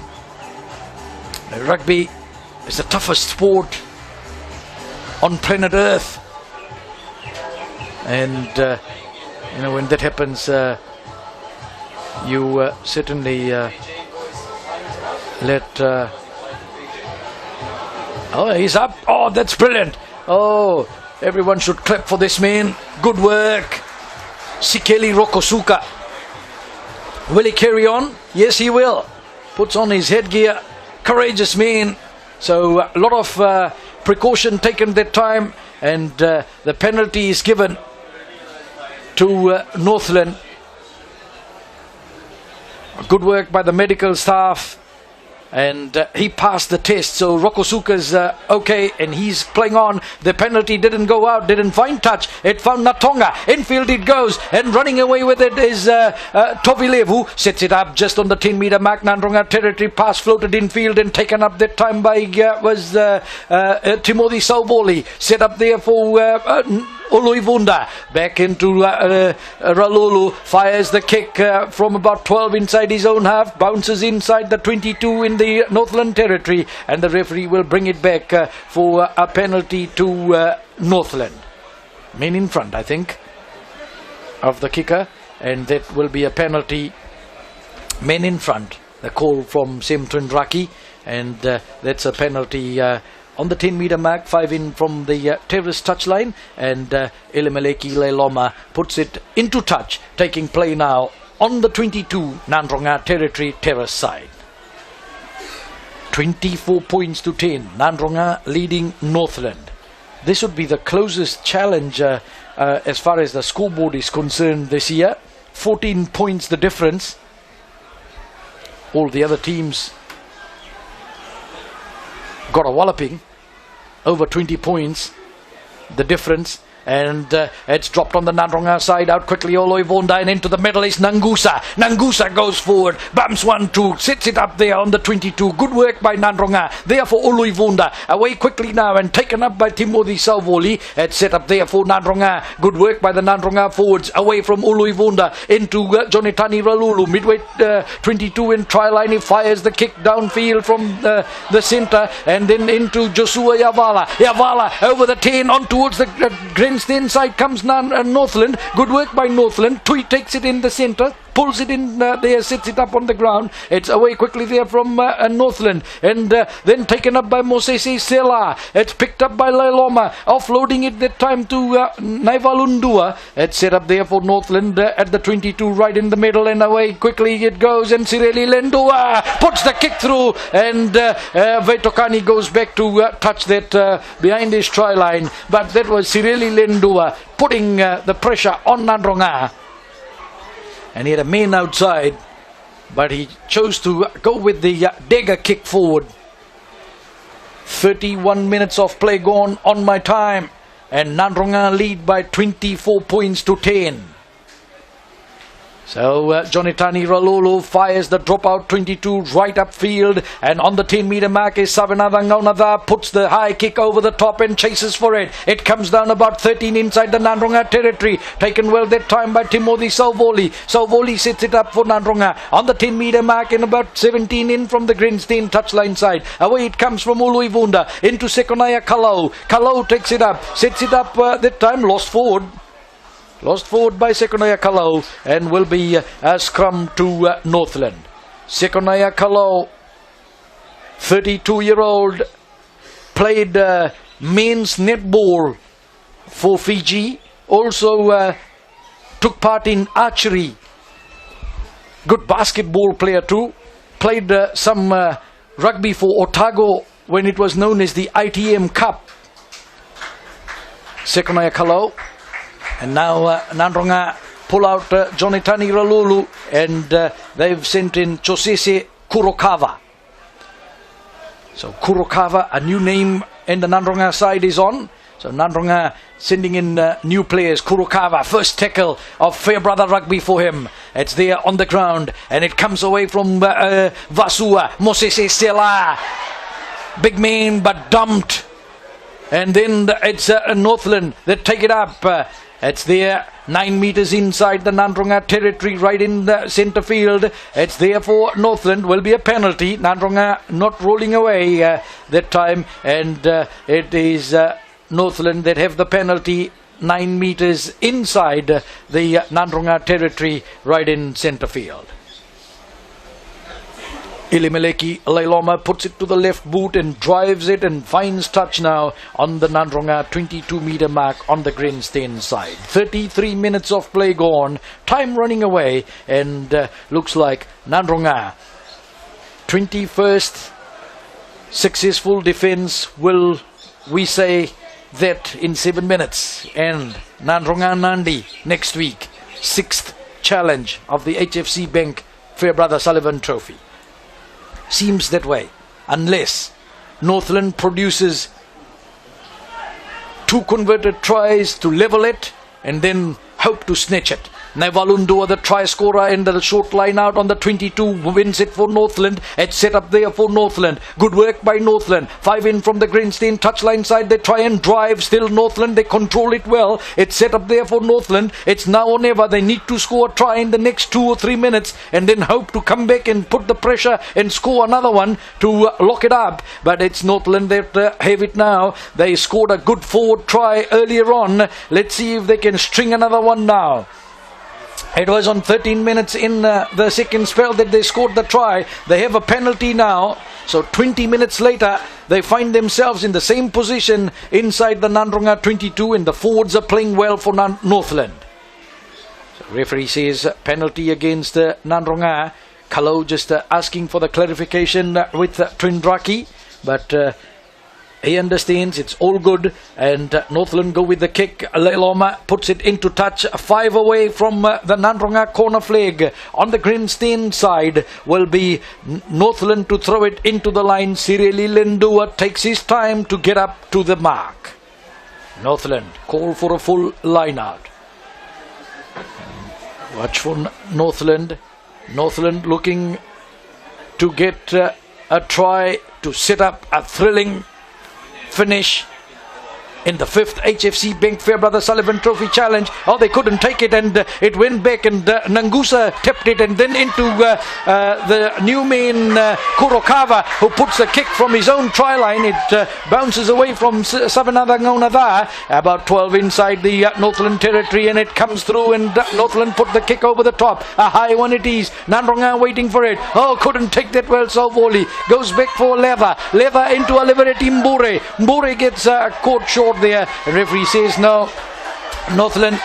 Rugby is the toughest sport on planet Earth, and you know, when that happens, you certainly let. Oh, he's up! Oh, that's brilliant! Oh, everyone should clap for this man. Good work, Sikeli Rokosuka. Will he carry on? Yes, he will. Puts on his headgear. Courageous man. So a lot of precaution taken that time, and the penalty is given to Northland. Good work by the medical staff. and he passed the test. So Rokosuka's okay, and he's playing on. The penalty didn't go out, didn't find touch. It found Natonga. Infield it goes, and running away with it is Tovilevu. Sets it up just on the 10-meter mark. Nandronga territory. Pass floated infield and taken up that time by Timothy Sauvoli. Set up there for Oloivunda. Back into Ralulu. Fires the kick from about 12 inside his own half. Bounces inside the 22 in the Northland territory, and the referee will bring it back for a penalty to Northland. Men in front, I think, of the kicker, and that will be a penalty. Men in front. The call from Semtun Raki, and that's a penalty on the 10-meter mark. 5 in from the terrace touchline, and Elimeleki Leiloma puts it into touch, taking play now on the 22 Nandronga territory terrace side. 24 points to 10. Nandronga leading Northland. This would be the closest challenge as far as the scoreboard is concerned this year. 14 points the difference. All the other teams got a walloping. Over 20 points the difference. And it's dropped on the Nandronga side. Out quickly Oloivonda, and into the middle is Nangusa. Nangusa goes forward, bumps 1-2, sets it up there on the 22. Good work by Nandronga. There for Oloivonda. Away quickly now and taken up by Timothy Sauvoli. It's set up there for Nandronga. Good work by the Nandronga forwards. Away from Oloivonda into Jonatani Ralulu. Midway 22 in try line. He fires the kick downfield from the centre, and then into Joshua Yavala. Yavala over the 10 on towards the Grandstand side comes Northland. Good work by Northland. Tui takes it in the centre, pulls it in there, sets it up on the ground. It's away quickly there from Northland, and then taken up by Mosese Sela. It's picked up by Lailoma, offloading it that time to Naivalundua. It's set up there for Northland at the 22, right in the middle, and away quickly it goes, and Sireli Lendua puts the kick through, and Vetokani goes back to touch that behind his try line, but that was Sireli Lendua putting the pressure on Nandronga. And he had a man outside, but he chose to go with the dagger kick forward. 31 minutes of play gone on my time, and Nandronga lead by 24 points to 10. So Jonatani Ralolo fires the dropout 22 right upfield, and on the 10-meter mark is Savanava Ngaunava, puts the high kick over the top and chases for it. It comes down about 13 inside the Nandronga territory, taken well that time by Timothy Sauvoli. Sauvoli sets it up for Nandronga on the 10-meter mark, and about 17 in from the Greenstein touchline side. Away it comes from Uluivunda into Sekonaya Kalau. Kalau takes it up, sets it up that time, lost forward by Sekonaya Kalau, and will be a scrum to Northland. Sekonaya Kalau, 32-year-old, played men's netball for Fiji, also took part in archery. Good basketball player too. Played some rugby for Otago when it was known as the ITM Cup. Sekonaya Kalau. And now Nandronga pull out Jonatani Ralulu, and they've sent in Chosese Kurokawa. So Kurokawa, a new name in the Nandronga side, is on. So Nandronga sending in new players. Kurokawa, first tackle of Fairbrother Rugby for him. It's there on the ground, and it comes away from Vasua. Mosese Sela, big man but dumped. And then it's Northland that take it up. It's there, 9 meters inside the Nandronga territory, right in the centre field. It's there for Northland. Will be a penalty. Nandronga not rolling away that time, and it is Northland that have the penalty. 9 meters inside the Nandronga territory, right in centre field. Ilimeleki Lailoma puts it to the left boot and drives it, and finds touch now on the Nandronga 22-meter mark on the Greenstein side. 33 minutes of play gone, time running away, and looks like Nandronga 21st successful defense, will we say that in 7 minutes, and Nandronga Nandi next week, 6th challenge of the HFC Bank Fairbrother Sullivan Trophy. seems that way. Unless Northland produces 2 converted tries to level it and then hope to snatch it. Nevalundua, the try scorer in the short line out on the 22, wins it for Northland. It's set up there for Northland. Good work by Northland. 5 in from the Greenstein touchline side. They try and drive. Still Northland. They control it well. It's set up there for Northland. It's now or never. They need to score a try in the next 2 or 3 minutes and then hope to come back and put the pressure and score another one to lock it up. But it's Northland that have it now. They scored a good forward try earlier on. Let's see if they can string another one now. It was on 13 minutes in the second spell that they scored the try. They have a penalty now. So 20 minutes later, they find themselves in the same position inside the Nandronga 22, and the forwards are playing well for Northland. So referee says penalty against Nandronga. Kalau just asking for the clarification with Trindraki, but he understands it's all good, and Northland go with the kick. Leloma puts it into touch, 5 away from the Nandronga corner flag. On the Greenstein side will be Northland to throw it into the line. Sireli Lendua takes his time to get up to the mark. Northland call for a full line out. Watch for Northland. Northland looking to get a try to set up a thrilling finish in the 5th HFC Bank Fairbrother Sullivan Trophy Challenge. Oh, they couldn't take it, and it went back, and Nangusa tapped it, and then into the new man Kurokawa, who puts a kick from his own try line. It bounces away from Savanada Ngaunada, about 12 inside the Northland territory, and it comes through, and Northland put the kick over the top. A high one it is. Nandronga waiting for it. Oh, couldn't take that well, so Wally goes back for Leather. Leather into Oliveretti Mbure. Mbure gets caught short there. The referee says no, Northland,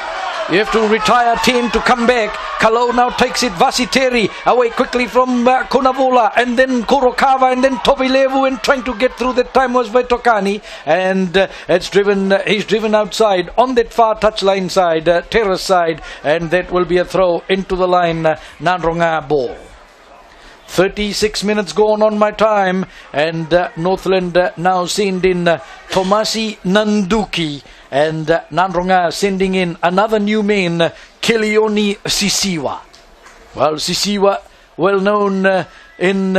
you have to retire 10 to come back. Kalau now takes it. Vasiteri away quickly from Konavola, and then Kurokawa, and then Tobilevu, and trying to get through. That time was Vaitokani, and he's driven outside on that far touchline side, terrace side, and that will be a throw into the line. Nandronga ball. 36 minutes gone on my time, and Northland now send in Tomasi Nanduki, and Nandronga sending in another new man, Kilioni Sisiwa. Well, Sisiwa, well known in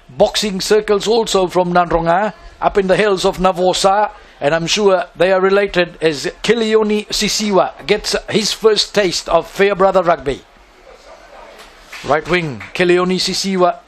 boxing circles also from Nandronga, up in the hills of Navosa, and I'm sure they are related, as Kilioni Sisiwa gets his first taste of Fairbrother rugby. Right wing, Kilioni Sisiwa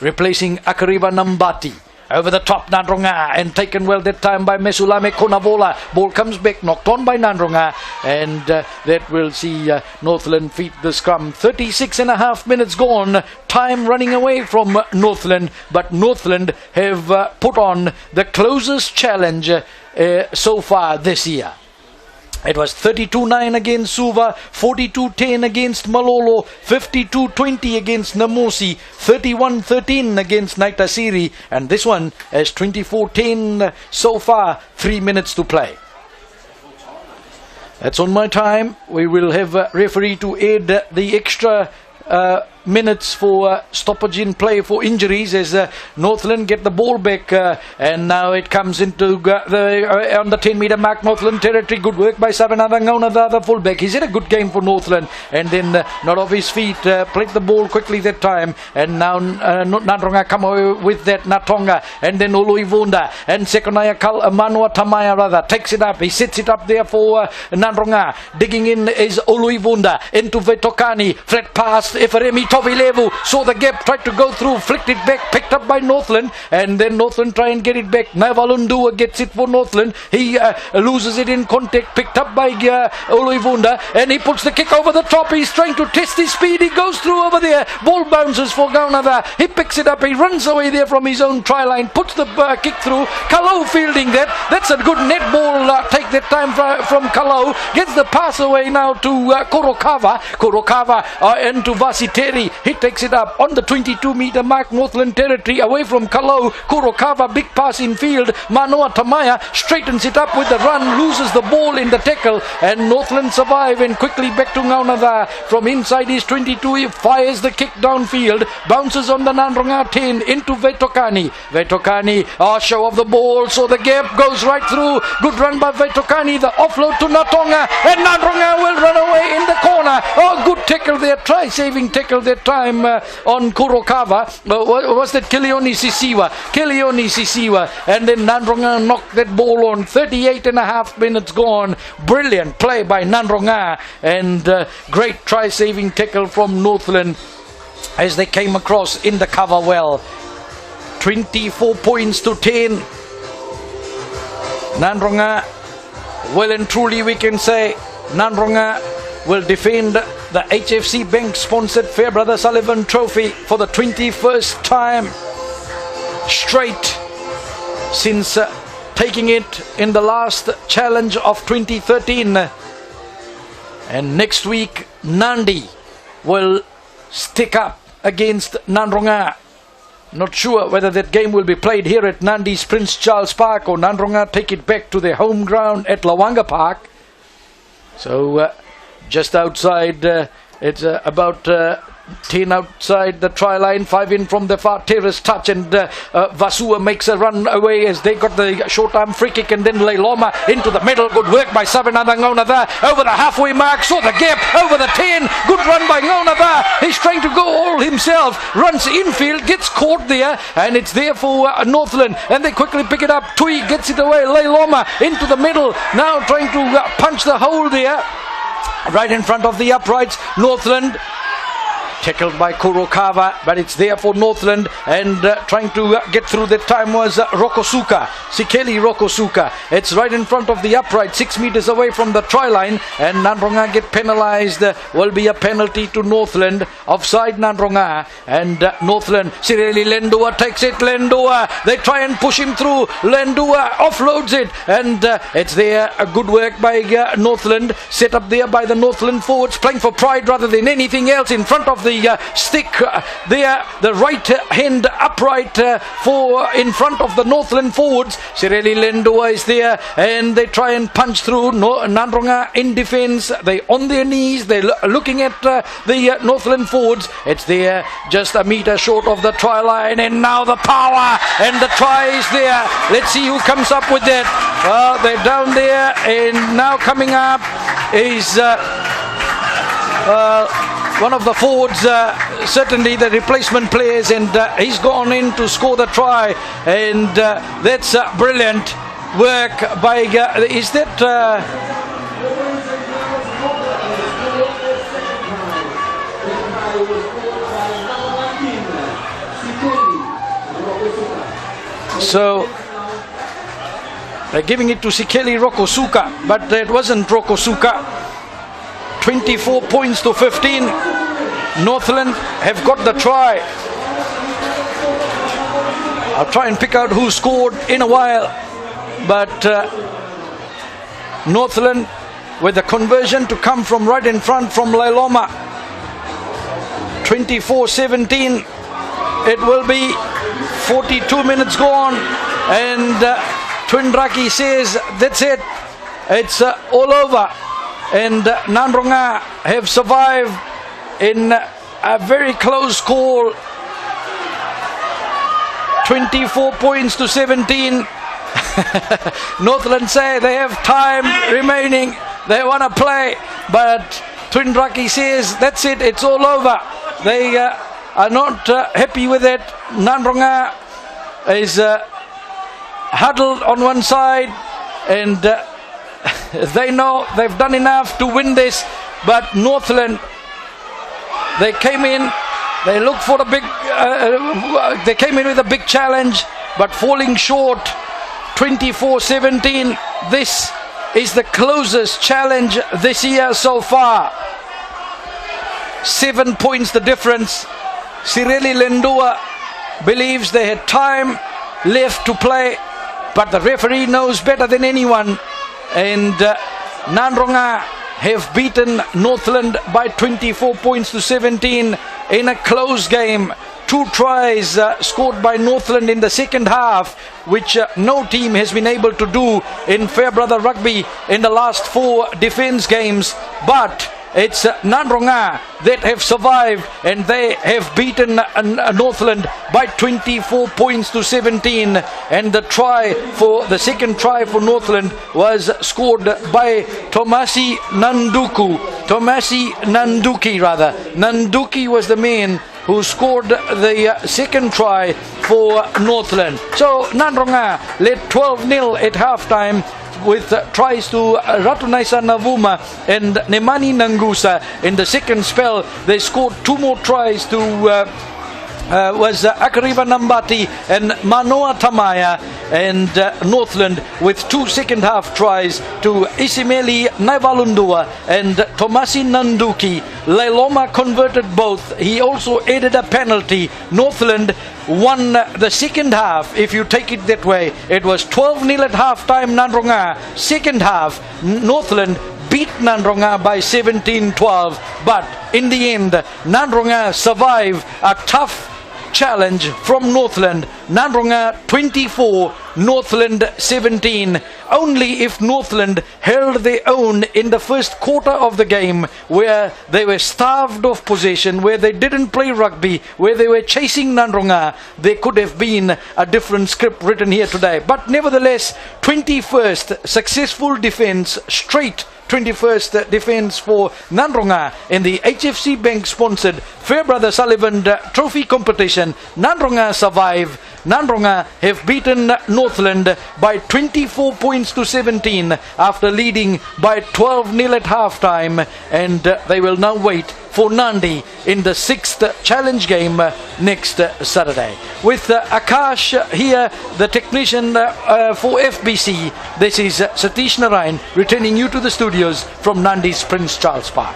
replacing Akariva Nambati. Over the top, Nandronga, and taken well that time by Mesulame Konavola. Ball comes back, knocked on by Nandronga, and that will see Northland feed the scrum. 36 and a half minutes gone, time running away from Northland, but Northland have put on the closest challenge so far this year. It was 32-9 against Suva, 42-10 against Malolo, 52-20 against Namosi, 31-13 against Naitasiri, and this one is 24-10 so far, 3 minutes to play. That's on my time. We will have a referee to add the extra minutes for stoppage in play for injuries, as Northland get the ball back, and now it comes into on the 10-meter mark, Northland territory. Good work by Savanada Ngaunada, the fullback. He's had a good game for Northland, and then not off his feet, played the ball quickly that time, and now Nandronga come away with that. Natonga, and then Uluivunda, and Sekonaya Manua Tamaya rather takes it up. He sets it up there for Nandronga. Digging in is Uluivunda into Vetokani, flat past Eferemi Tobilevu, saw the gap, tried to go through, flicked it back, picked up by Northland, and then Northland try and get it back. Navalundua gets it for Northland. He loses it in contact, picked up by Uluivunda, and he puts the kick over the top. He's trying to test his speed. He goes through over there. Ball bounces for Gaunada. He picks it up. He runs away there from his own try line, puts the kick through. Kalau fielding that. That's a good net ball take that time from Kalau. Gets the pass away now to Kurokawa. Kurokawa into Vasiteri. Venturaki. He takes it up on the 22-meter mark, Northland territory, away from Kalau. Kurokawa, big pass in field. Manoa Tamaya straightens it up with the run, loses the ball in the tackle, and Northland survive and quickly back to Ngaunava. From inside his 22, he fires the kick downfield, bounces on the Nandronga 10 into Vetokani. Vetokani, show of the ball, so the gap goes right through. Good run by Vetokani, the offload to Natonga, and Nandronga will run away in the corner. Good tackle there, try-saving tackle that time on Kurokawa. Was that Kilioni Sisiwa? Kilioni Sisiwa, and then Nandronga knocked that ball on. 38.5 minutes gone. Brilliant play by Nandronga, and great try-saving tackle from Northland as they came across in the cover well. 24 points to 10. Nandronga, well and truly we can say, Nandronga will defend the HFC Bank sponsored Fairbrother Sullivan Trophy for the 21st time straight since taking it in the last challenge of 2013. And next week Nandi will stick up against Nandronga. Not sure whether that game will be played here at Nandi's Prince Charles Park or Nandronga take it back to their home ground at Lawanga Park. So just outside, it's about 10 outside the try line, 5 in from the far terrace touch, and Vasua makes a run away as they got the short arm free kick, and then Leiloma into the middle. Good work by Savinada Ngaunava over the halfway mark, saw the gap over the 10. Good run by Ngaunava. He's trying to go all himself, runs infield, gets caught there, and it's there for Northland, and they quickly pick it up. Tui gets it away. Leiloma into the middle, now trying to punch the hole there right in front of the uprights. Northland tackled by Kurokawa, but it's there for Northland, and trying to get through that time was Rokosuka, Sikeli Rokosuka. It's right in front of the upright, 6 meters away from the try line, and Nandronga get penalized. Will be a penalty to Northland, offside Nandronga, and Northland, Sireli Lendua takes it. Lendua, they try and push him through. Lendua offloads it, and it's there. A good work by Northland, set up there by the Northland forwards, playing for pride rather than anything else in front of the stick there, the right hand upright for in front of the Northland forwards. Sireli Lendua is there, and they try and punch through. Nandronga in defence, they on their knees, they're looking at the Northland forwards. It's there, just a metre short of the try line, and now the power, and the try is there. Let's see who comes up with that. They're down there, and now coming up is one of the forwards, certainly the replacement players, and he's gone in to score the try, and that's brilliant work by is that so they're giving it to Sikeli Rokosuka, but it wasn't Rokosuka. 24 points to 15. Northland have got the try. I'll try and pick out who scored in a while, but Northland with the conversion to come from right in front from Leiloma. 24-17. It will be 42 minutes gone, and Twinraki says that's it. It's all over. And Nandronga have survived in a very close call. 24 points to 17. Northland say they have time remaining. They want to play, but Twinraki says that's it. It's all over. They are not happy with it. Nandronga is huddled on one side, and they know they've done enough to win this, but Northland, they came in, they looked for a big, they came in with a big challenge, but falling short. 24-17. This is the closest challenge this year so far. 7 points the difference. Sireli Lendua believes they had time left to play, but the referee knows better than anyone. And Nandronga have beaten Northland by 24 points to 17 in a close game. 2 tries scored by Northland in the second half, which no team has been able to do in Fairbrother Rugby in the last 4 defence games. But it's Nandronga that have survived, and they have beaten Northland by 24 points to 17. And the second try for Northland was scored by Tomasi Nanduki rather. Nanduki was the man who scored the second try for Northland. So Nandronga led 12-0 at halftime, with tries to Ratunaisa Navuma and Nemani Nangusa. In the second spell, they scored 2 more tries to was Akariba Nambati and Manoa Tamaya, and Northland with 2 second half tries to Isimeli Naivalundua and Tomasi Nanduki. Lailoma converted both. He also added a penalty. Northland won the second half, if you take it that way. It was 12-0 at half time, Nandronga. Second half, Northland beat Nandronga by 17-12. But in the end, Nandronga survived a tough challenge from Northland. Nandronga 24, Northland 17. Only if Northland held their own in the first quarter of the game, where they were starved of possession, where they didn't play rugby, where they were chasing Nandronga, there could have been a different script written here today. But nevertheless, 21st successful defence, straight 21st defence for Nandronga in the HFC Bank sponsored Fairbrother Sullivan Trophy competition. Nandronga survive. Nandronga have beaten Northland by 24 points to 17 after leading by 12-0 at halftime, and they will now wait for Nandi in the 6th challenge game next Saturday. With Akash here, the technician for FBC, this is Satish Narayan returning you to the studios from Nandi's Prince Charles Park.